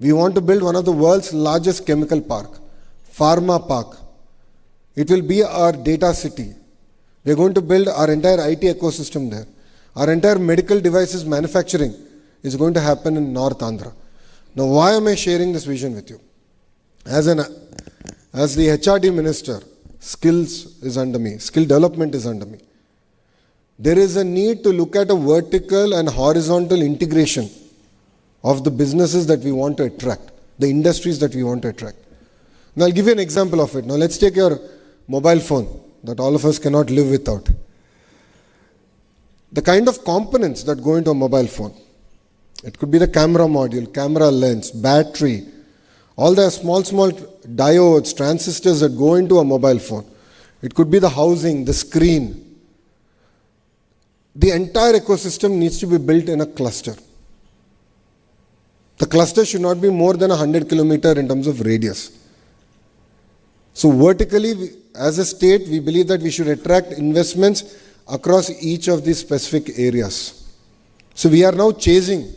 Speaker 5: we want to build one of the world's largest chemical park, pharma park, It will be our data city. We are going to build our entire IT ecosystem there. Our entire medical devices manufacturing is going to happen in North Andhra. Now, why am I sharing this vision with you? As the HRD minister, skills is under me, skill development is under me. There is a need to look at a vertical and horizontal integration of the businesses that we want to attract, the industries that we want to attract. Now, I'll give you an example of it. Now, let's take your mobile phone that all of us cannot live without. The kind of components that go into a mobile phone. It could be the camera module, camera lens, battery, all the small diodes, transistors that go into a mobile phone. It could be the housing, the screen. The entire ecosystem needs to be built in a cluster. The cluster should not be more than 100 kilometers in terms of radius. So vertically, as a state, we believe that we should attract investments across each of these specific areas. So we are now chasing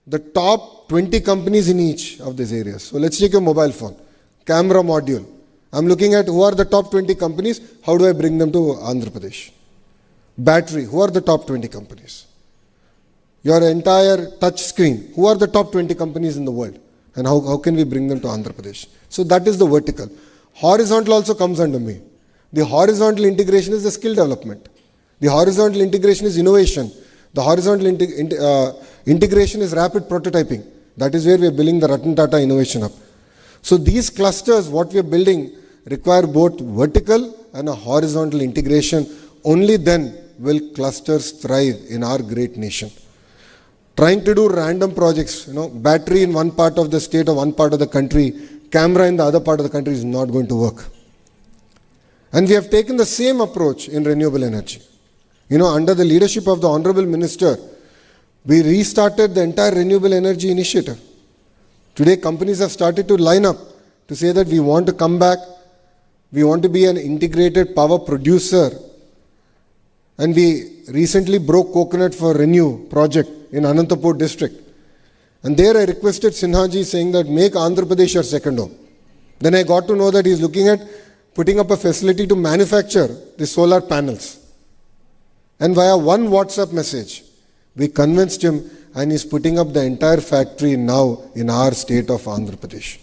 Speaker 5: the top 20 companies in each of these areas. So let's take a mobile phone, camera module. I'm looking at who are the top 20 companies, how do I bring them to Andhra Pradesh? Battery, who are the top 20 companies? Your entire touch screen, who are the top 20 companies in the world? And how can we bring them to Andhra Pradesh? So that is the vertical. Horizontal also comes under me. The horizontal integration is the skill development. The horizontal integration is innovation. The horizontal integration is rapid prototyping. That is where we are building the Ratan Tata Innovation Hub. So these clusters, what we are building, require both vertical and a horizontal integration. Only then will clusters thrive in our great nation. Trying to do random projects, battery in one part of the state or one part of the country, camera in the other part of the country is not going to work. And we have taken the same approach in renewable energy. Under the leadership of the Honorable Minister, we restarted the entire renewable energy initiative. Today, companies have started to line up to say that we want to come back, we want to be an integrated power producer. And we recently broke coconut for Renew project in Anantapur district. And there I requested Sinhaji saying that make Andhra Pradesh your second home. Then I got to know that he is looking at putting up a facility to manufacture the solar panels. And via one WhatsApp message, we convinced him and he's putting up the entire factory now in our state of Andhra Pradesh.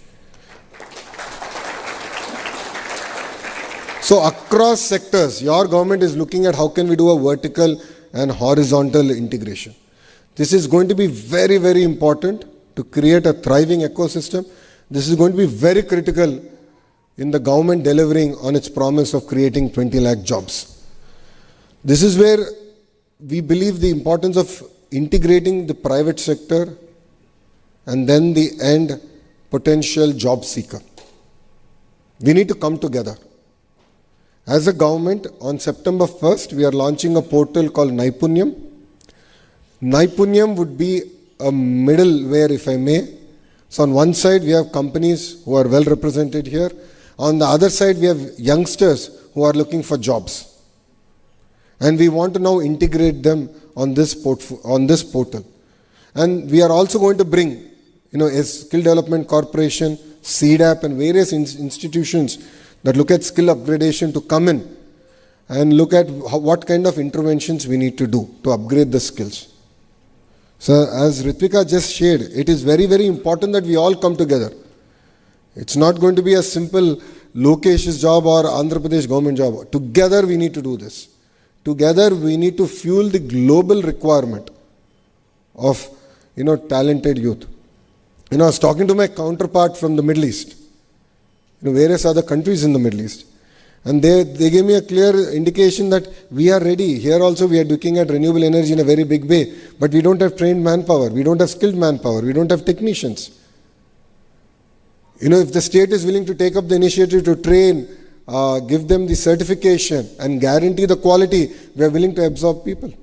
Speaker 5: So across sectors, your government is looking at how can we do a vertical and horizontal integration. This is going to be very, very important to create a thriving ecosystem. This is going to be very critical in the government delivering on its promise of creating 20 lakh jobs. This is where we believe the importance of integrating the private sector and then the end potential job seeker. We need to come together. As a government, on September 1st, we are launching a portal called Naipunyam. Naipunyam would be a middleware, if I may. So on one side, we have companies who are well represented here. On the other side, we have youngsters who are looking for jobs. And we want to now integrate them on this portal. And we are also going to bring, a Skill Development Corporation, CDAP and various institutions that look at skill upgradation to come in and look at what kind of interventions we need to do to upgrade the skills. So as Ritvika just shared, it is very, very important that we all come together. It's not going to be a simple Lokesh's job or Andhra Pradesh government job. Together we need to do this. Together we need to fuel the global requirement of, talented youth. I was talking to my counterpart from the Middle East, various other countries in the Middle East. And they gave me a clear indication that we are ready. Here also we are looking at renewable energy in a very big way. But we don't have trained manpower. We don't have skilled manpower. We don't have technicians. If the state is willing to take up the initiative to train, give them the certification and guarantee the quality, we are willing to absorb people.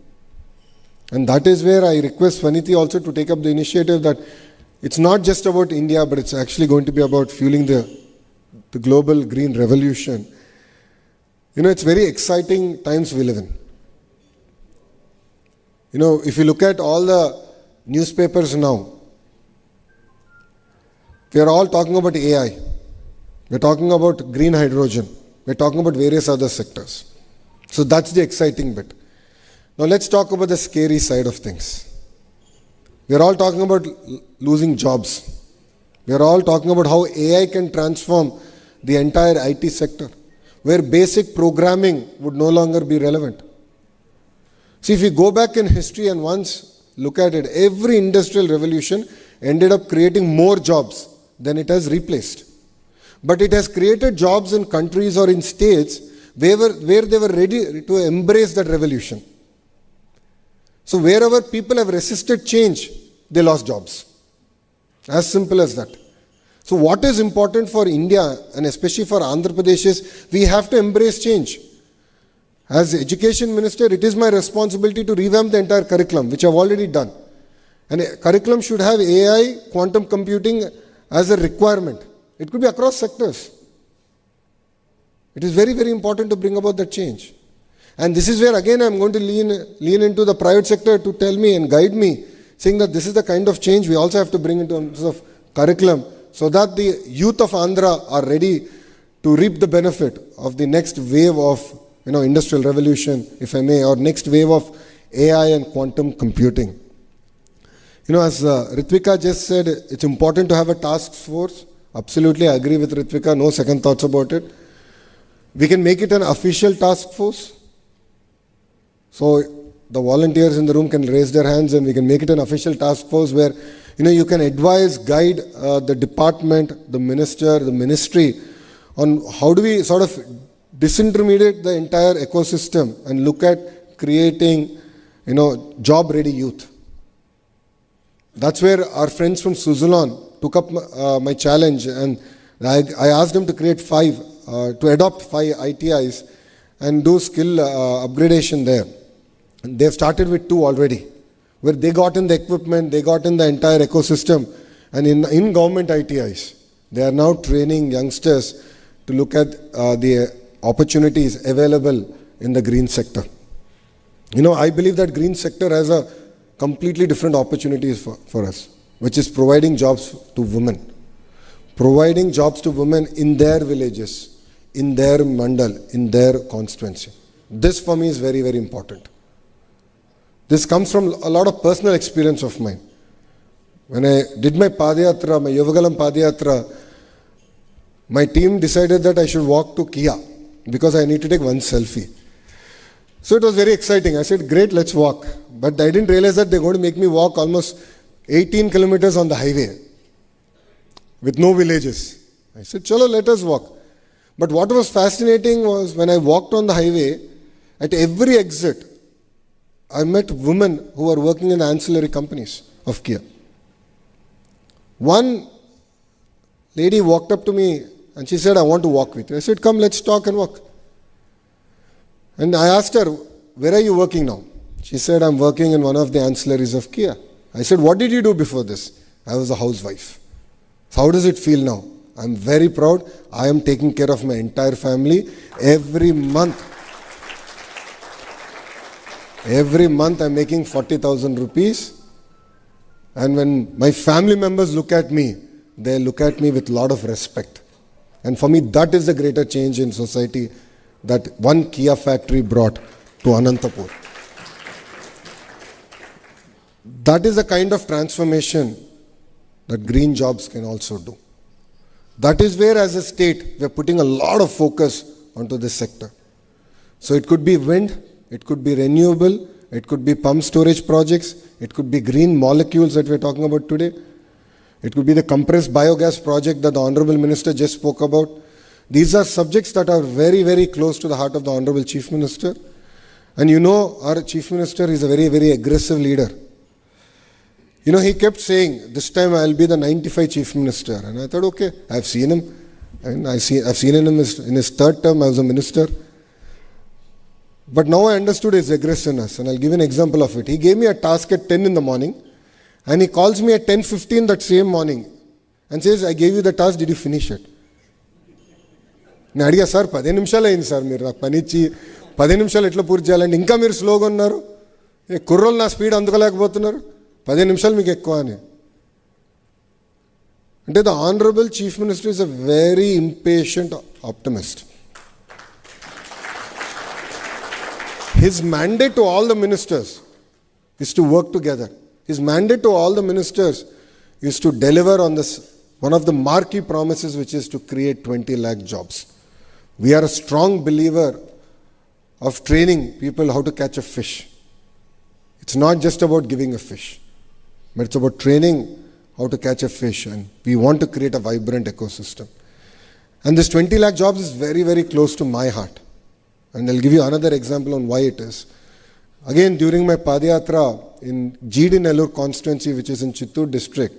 Speaker 5: And that is where I request Vaniti also to take up the initiative that it's not just about India, but it's actually going to be about fueling the global green revolution. It's very exciting times we live in. If you look at all the newspapers now, we are all talking about AI. We're talking about green hydrogen. We're talking about various other sectors. So that's the exciting bit. Now let's talk about the scary side of things. We're all talking about losing jobs. We're all talking about how AI can transform the entire IT sector, where basic programming would no longer be relevant. See, if you go back in history and once look at it, every industrial revolution ended up creating more jobs than it has replaced. But it has created jobs in countries or in states where they were ready to embrace that revolution. So wherever people have resisted change, they lost jobs. As simple as that. So what is important for India and especially for Andhra Pradesh is we have to embrace change. As education minister, it is my responsibility to revamp the entire curriculum, which I've already done. And a curriculum should have AI, quantum computing as a requirement. It could be across sectors. It is very, very important to bring about that change. And this is where again I'm going to lean into the private sector to tell me and guide me, saying that this is the kind of change we also have to bring in terms of curriculum, so that the youth of Andhra are ready to reap the benefit of the next wave of industrial revolution, if I may, or next wave of AI and quantum computing. As Ritvika just said, it's important to have a task force. Absolutely, I agree with Ritvika, no second thoughts about it. We can make it an official task force. So the volunteers in the room can raise their hands and we can make it an official task force where you can advise, guide the department, the minister, the ministry on how do we sort of disintermediate the entire ecosystem and look at creating job-ready youth. That's where our friends from Suzlon took up my challenge, and I asked them to create to adopt 5 ITIs and do skill upgradation there. And they've started with 2 already, where they got in the equipment, they got in the entire ecosystem, and in government ITIs, they are now training youngsters to look at the opportunities available in the green sector. I believe that green sector has a completely different opportunities for us, which is providing jobs to women. Providing jobs to women in their villages, in their mandal, in their constituency. This for me is very, very important. This comes from a lot of personal experience of mine. When I did my Padayatra, my Yovagalam Padayatra, my team decided that I should walk to Kia because I need to take one selfie. So it was very exciting. I said, great, let's walk. But I didn't realize that they're going to make me walk almost 18 kilometers on the highway with no villages. I said, chalo, let us walk. But what was fascinating was when I walked on the highway, at every exit, I met women who were working in the ancillary companies of Kia. One lady walked up to me and she said, I want to walk with you. I said, come, let's talk and walk. And I asked her, where are you working now? She said, I'm working in one of the ancillaries of Kia. I said, what did you do before this? I was a housewife. So how does it feel now? I'm very proud. I am taking care of my entire family every month. Every month I'm making 40,000 rupees. And when my family members look at me, they look at me with a lot of respect. And for me, that is the greater change in society that one Kia factory brought to Anantapur. That is the kind of transformation that green jobs can also do. That is where, as a state, we are putting a lot of focus onto this sector. So it could be wind, it could be renewable, it could be pump storage projects, it could be green molecules that we are talking about today. It could be the compressed biogas project that the Honorable Minister just spoke about. These are subjects that are very, very close to the heart of the Honorable Chief Minister. And our Chief Minister is a very, very aggressive leader. He kept saying, this time I'll be the 95 Chief Minister. And I thought, okay, I've seen him. And I've seen him in his third term as a minister. But now I understood his aggressiveness. And I'll give an example of it. He gave me a task at 10 in the morning. And he calls me at 10:15 that same morning. And says, I gave you the task, did you finish it? నేను అడిగా sir 10 నిమిషాలు అయింది sir మీరు నాకు పని ఇచ్చి 10 నిమిషాలు ఎట్లా పూర్తి చేయాలంటే ఇంకా మీరు స్లోగా ఉన్నారు కుర్రోళ్ళు నా స్పీడ్ అందుకోలేకపోతున్నారు 10 నిమిషాలు మీకు ఎక్కువ అని అంటే the honourable chief minister is a very impatient optimist His mandate to all the ministers is to work together. His mandate to all the ministers is to deliver on this, one of the marquee promises, which is to create 20 lakh jobs. We are a strong believer of training people how to catch a fish. It's not just about giving a fish, but it's about training how to catch a fish, and we want to create a vibrant ecosystem. And this 20 lakh jobs is very, very close to my heart. And I'll give you another example on why it is. Again, during my Padayatra in GD Nellore constituency, which is in Chittoor district,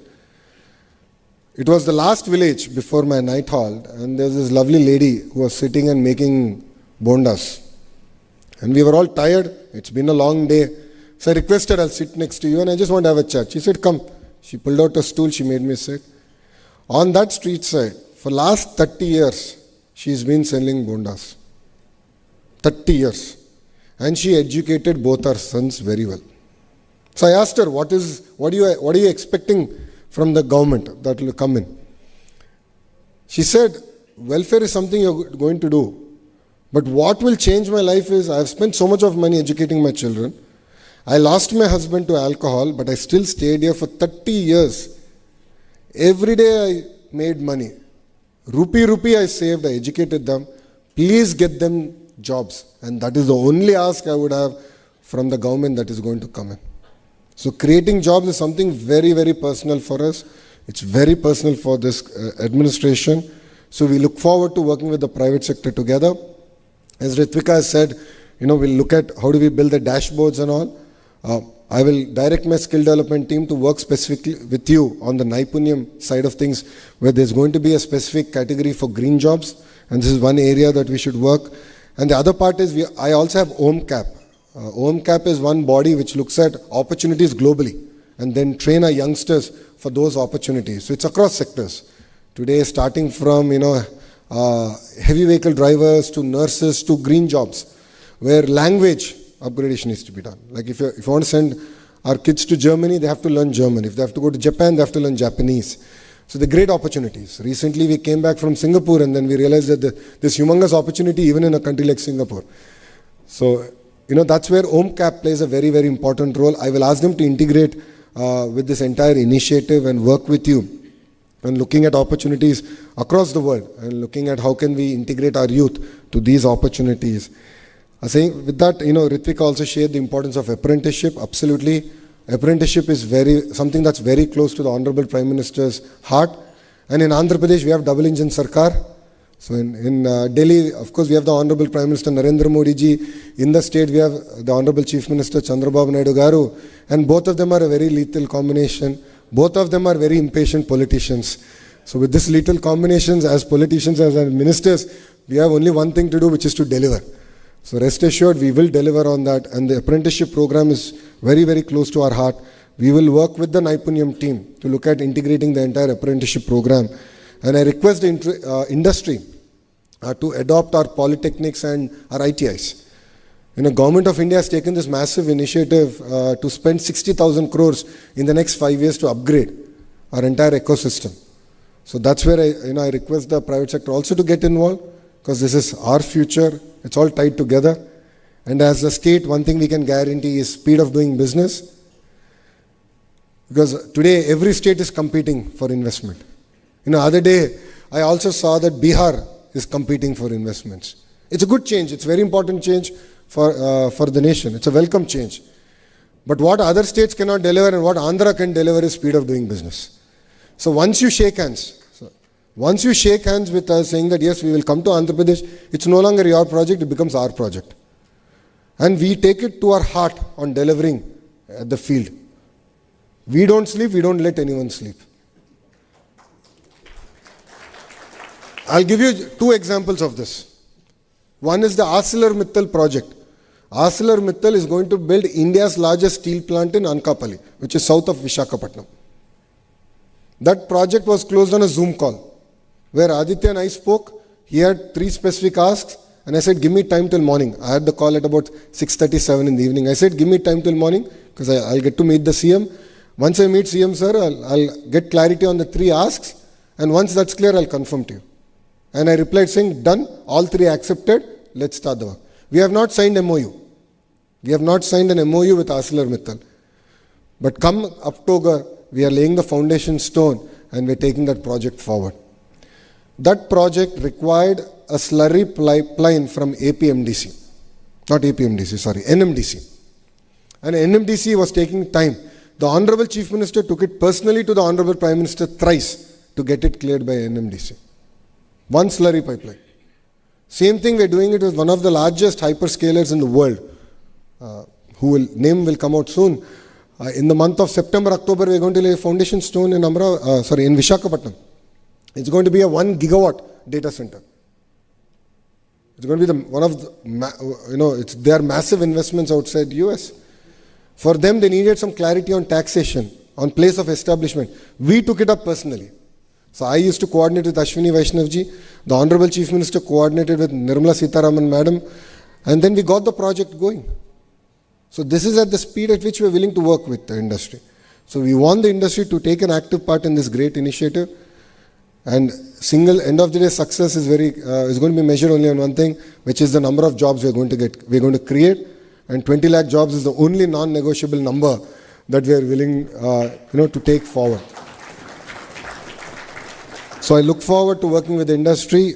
Speaker 5: it was the last village before my night halt, and there was this lovely lady who was sitting and making bondas. And we were all tired. It's been a long day. So I requested, I'll sit next to you and I just want to have a chat. She said, come. She pulled out a stool, she made me sit. On that street side, for last 30 years, she's been selling bondas. 30 years. And she educated both our sons very well. So I asked her, what are you expecting from the government that will come in? She said, welfare is something you're going to do. But what will change my life is, I've spent so much of money educating my children. I lost my husband to alcohol, but I still stayed here for 30 years. Every day I made money. Rupee I saved, I educated them. Please get them jobs. And that is the only ask I would have from the government that is going to come in. So creating jobs is something very, very personal for us. It's very personal for this administration. So we look forward to working with the private sector together. As Ritvika has said, we'll look at how do we build the dashboards and all. I will direct my skill development team to work specifically with you on the Naipunyam side of things, where there's going to be a specific category for green jobs, and this is one area that we should work. And the other part is, I also have OMCAP. OMCAP is one body which looks at opportunities globally and then train our youngsters for those opportunities. So it's across sectors. Today, starting from, heavy vehicle drivers to nurses to green jobs, where language upgradation needs to be done. Like if you want to send our kids to Germany, they have to learn German. If they have to go to Japan, they have to learn Japanese. So the great opportunities. Recently we came back from Singapore and then we realized that this humongous opportunity even in a country like Singapore. So, that's where OMCAP plays a very, very important role. I will ask them to integrate with this entire initiative and work with you and looking at opportunities across the world and looking at how can we integrate our youth to these opportunities. I think with that, Ritvika also shared the importance of apprenticeship. Absolutely. Apprenticeship is something that's very close to the Honorable Prime Minister's heart. And in Andhra Pradesh, we have double engine Sarkar. So in Delhi, of course, we have the Honorable Prime Minister Narendra Modi ji. In the state, we have the Honorable Chief Minister Chandrababu Naidu Garu. And both of them are a very lethal combination. Both of them are very impatient politicians. So with this lethal combinations, as politicians, as ministers, we have only one thing to do, which is to deliver. So rest assured, we will deliver on that. And the apprenticeship program is very, very close to our heart. We will work with the Naipunyam team to look at integrating the entire apprenticeship program. And I request the industry to adopt our polytechnics and our ITIs. Government of India has taken this massive initiative to spend 60,000 crores in the next 5 years to upgrade our entire ecosystem. So that's where I request the private sector also to get involved, because this is our future. It's all tied together. And as a state, one thing we can guarantee is speed of doing business. Because today, every state is competing for investment. Other day, I also saw that Bihar is competing for investments. It's a good change. It's a very important change for the nation. It's a welcome change. But what other states cannot deliver and what Andhra can deliver is speed of doing business. So once you shake hands with us saying that yes, we will come to Andhra Pradesh, it's no longer your project, it becomes our project. And we take it to our heart on delivering at the field. We don't sleep, we don't let anyone sleep. I'll give you 2 examples of this. One is the ArcelorMittal project. ArcelorMittal is going to build India's largest steel plant in Anakapalli, which is south of Visakhapatnam. That project was closed on a Zoom call, where Aditya and I spoke. He had 3 specific asks, and I said, give me time till morning. I had the call at about 6:37 in the evening. I said, give me time till morning, because I'll get to meet the CM. Once I meet CM, sir, I'll get clarity on the 3 asks, and once that's clear, I'll confirm to you. And I replied saying, done, all 3 accepted, let's start the work. We have not signed MOU. We have not signed an MOU with ArcelorMittal. But come October, we are laying the foundation stone and we're taking that project forward. That project required a slurry pipeline from APMDC. Not APMDC, sorry, NMDC. And NMDC was taking time. The Honorable Chief Minister took it personally to the Honorable Prime Minister thrice to get it cleared by NMDC. One slurry pipeline. Same thing we're doing it with one of the largest hyperscalers in the world, name will come out soon. In the month of September, October, we're going to lay a foundation stone in Visakhapatnam. It's going to be a 1 gigawatt data center. It's going to be they are massive investments outside US. For them, they needed some clarity on taxation, on place of establishment. We took it up personally. So I used to coordinate with Ashwini Vaishnavji. The Honorable Chief Minister coordinated with Nirmala Sitharaman Madam. And then we got the project going. So this is at the speed at which we're willing to work with the industry. So we want the industry to take an active part in this great initiative. And end of the day success is going to be measured only on one thing, which is the number of jobs we're going to create. And 20 lakh jobs is the only non-negotiable number that we are willing to take forward. So I look forward to working with the industry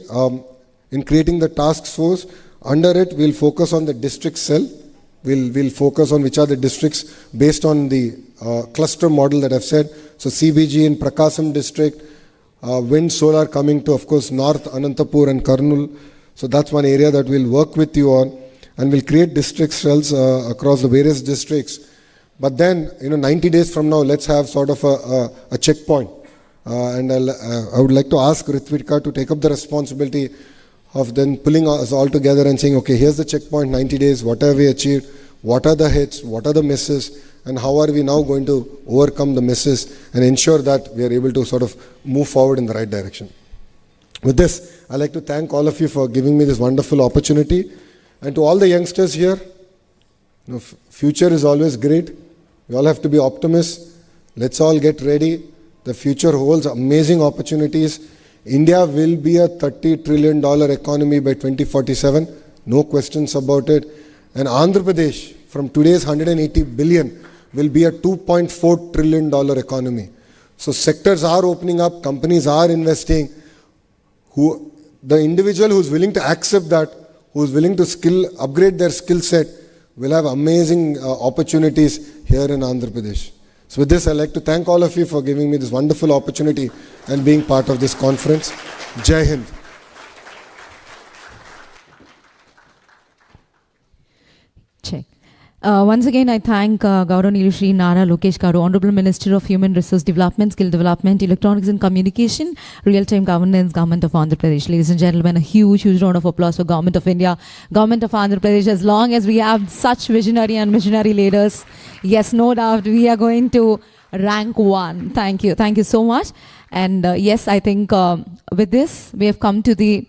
Speaker 5: in creating the task force. Under it, we'll focus on the district cell. We'll focus on which are the districts based on the cluster model that I've said. So CBG in Prakasam district, wind, solar coming to, of course, North, Anantapur and Kurnool. So that's one area that we'll work with you on. And we'll create district cells across the various districts. But then, 90 days from now, let's have sort of a checkpoint. And I would like to ask Ritvika to take up the responsibility of then pulling us all together and saying, okay, here's the checkpoint, 90 days, what have we achieved, what are the hits, what are the misses, and how are we now going to overcome the misses and ensure that we are able to sort of move forward in the right direction. With this, I'd like to thank all of you for giving me this wonderful opportunity. And to all the youngsters here, future is always great. We all have to be optimists. Let's all get ready. The future holds amazing opportunities. India will be a $30 trillion economy by 2047. No questions about it. And Andhra Pradesh, from today's 180 billion, will be a $2.4 trillion economy. So sectors are opening up, companies are investing. The individual who's willing to accept that, who's willing to upgrade their skill set, will have amazing opportunities here in Andhra Pradesh. So with this, I'd like to thank all of you for giving me this wonderful opportunity and being part of this conference. Jai Hind.
Speaker 1: Check. Once again, I thank Gauranilu Shri Naralokesh Garu, Honorable Minister of Human Resource Development, Skill Development, Electronics and Communication, Real-Time Governance, Government of Andhra Pradesh. Ladies and gentlemen, a huge round of applause for Government of India, Government of Andhra Pradesh. As long as we have such visionary leaders, yes, no doubt, we are going to rank one. Thank you. Thank you so much. And yes, I think with this, we have come to the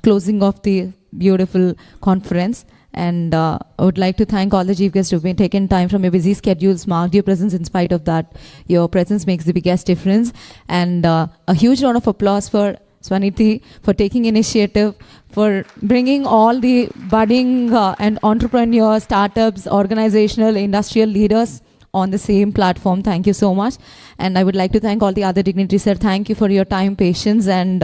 Speaker 1: closing of the beautiful conference. And I would like to thank all the chief guests who have been taking time from your busy schedules, marked your presence. In spite of that, your presence makes the biggest difference. And a huge round of applause for Swaniti for taking initiative, for bringing all the budding and entrepreneurs, startups, organizational, industrial leaders on the same platform. Thank you so much. And I would like to thank all the other dignitaries, sir. Thank you for your time, patience, and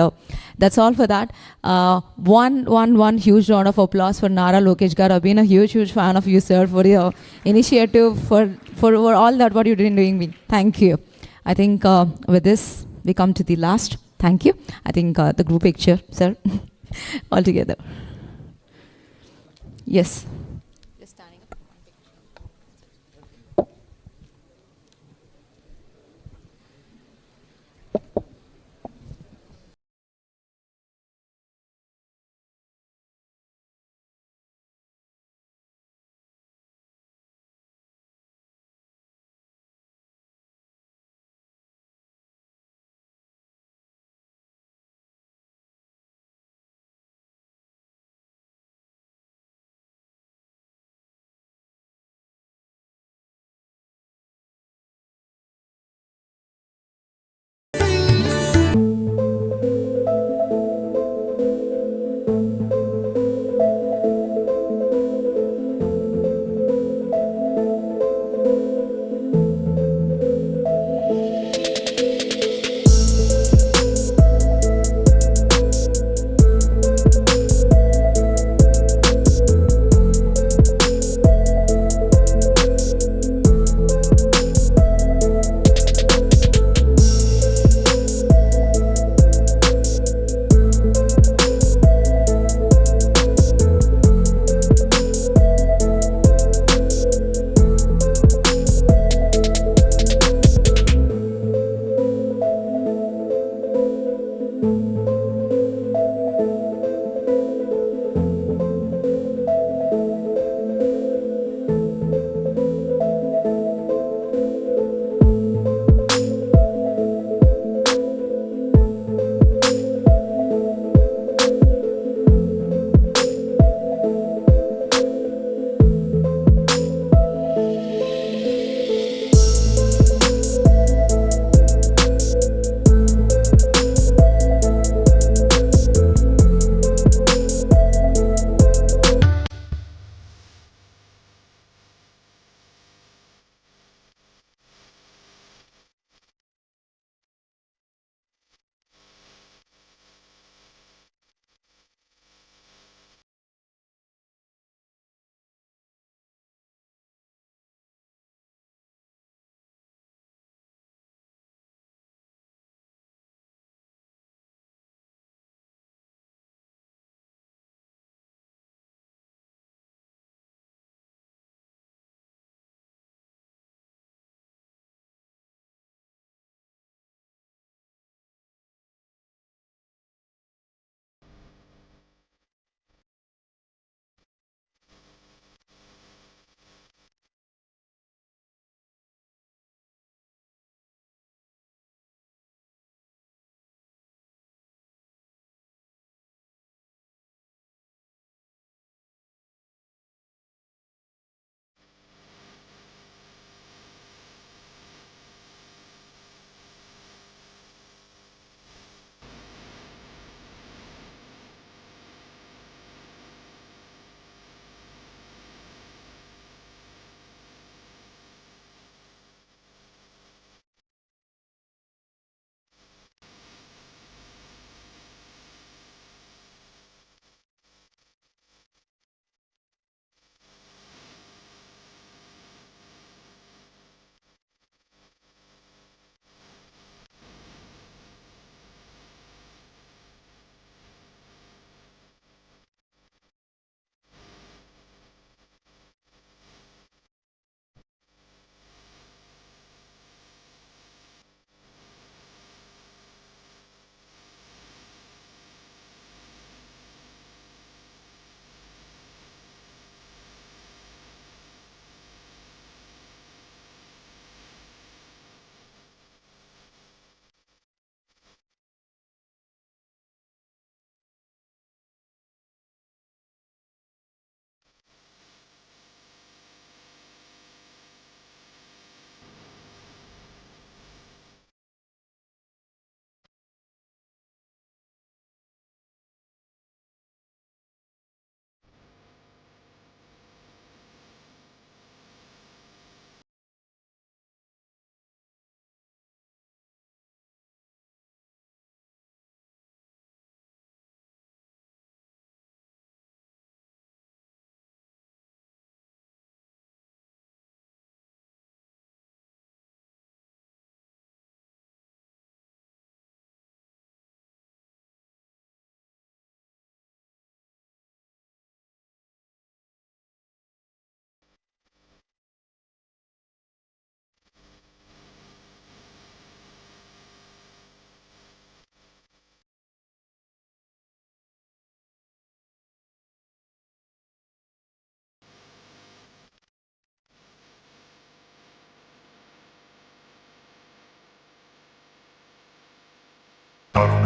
Speaker 1: that's all for that. One huge round of applause for Naralokesh Garu. I've been a huge fan of you, sir, for your initiative, for all that what you did in doing me. Thank you. I think with this, we come to the last. Thank you. I think the group picture, sir, all together. Yes.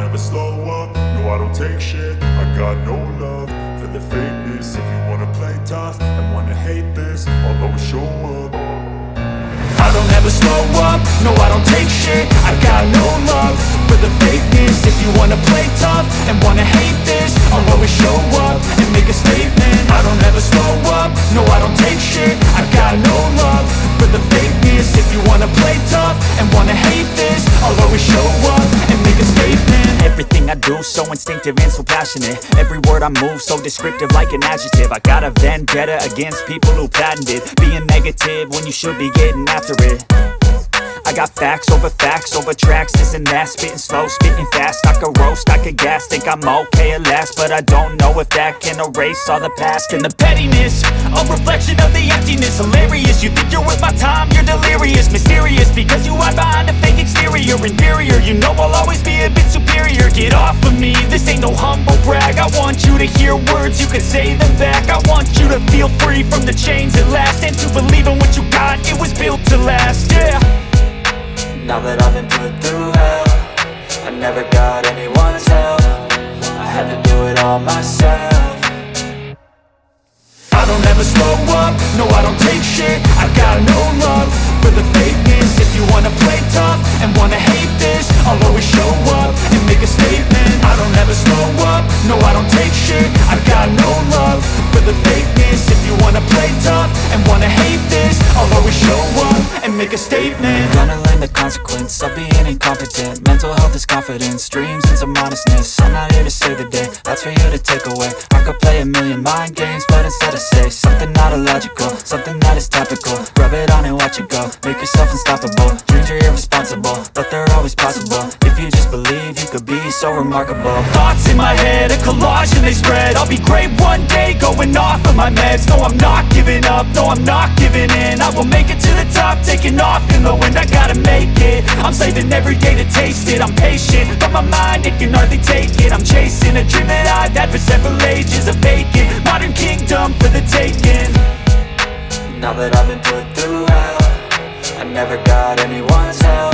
Speaker 6: never slow up, no I don't take shit. I got no love for the fakeness. If you wanna play tough and wanna hate this, I'll always show up.
Speaker 7: I don't ever slow up, no I don't take shit. I got no love for the fakeness. If you wanna play tough and wanna hate this, I'll always show up and make a statement. I don't ever slow up, no I don't take shit. I got no love for the fakeness. If you wanna play tough and wanna hate this, I'll always show up and make a statement.
Speaker 8: Everything I do so instinctive and so passionate. Every word I move so descriptive like an adjective. I got a vendetta against people who patented being negative when you should be getting after it. I got facts over tracks, this and that. Spitting slow, spitting fast. I could roast, I could gas. Think I'm okay at last, but I don't know if that can erase all the past.
Speaker 7: And the pettiness, a reflection of the emptiness. Hilarious, you think you're worth my time, you're delirious. Mysterious, because you hide behind a fake exterior. Inferior, you know I'll always be a bit superior. Get off of me, this ain't no humble brag. I want you to hear words, you can say them back. I want you to feel free from the chains at last, and to believe in what you got, it was built to last, yeah.
Speaker 8: Now that I've been put through hell, I never got anyone's help. I had to do it all myself.
Speaker 7: I don't ever slow up, no I don't take shit. I got no love for the fakeness. If you wanna play tough and wanna hate this, I'll always show up and make a statement. I don't ever slow up, no I don't take shit. I got no love for the fakeness. If you wanna play tough and wanna hate this, I'll always show up and make a statement.
Speaker 8: Gonna learn the consequence of being incompetent. Mental health is confidence, dreams into modestness. I'm not here to save the day, that's for you to take away. I could play a million mind games, but instead I say something not illogical, something that is topical. Rub it on and watch it go, make yourself unstoppable. Dreams are irresponsible, but they're always possible. If you just believe, you could be so remarkable.
Speaker 7: Thoughts in my head, a collage and they spread. I'll be great one day, going off of my meds. No I'm not giving up, no I'm not giving in. I will make it to the top, taking off in the wind. I gotta make it, I'm saving every day to taste it. I'm patient, but my mind, it can hardly take it. I'm chasing a dream that I've had for several ages. A vacant, modern kingdom for the taking.
Speaker 8: Now that I've been put through hell, I never got anyone's help.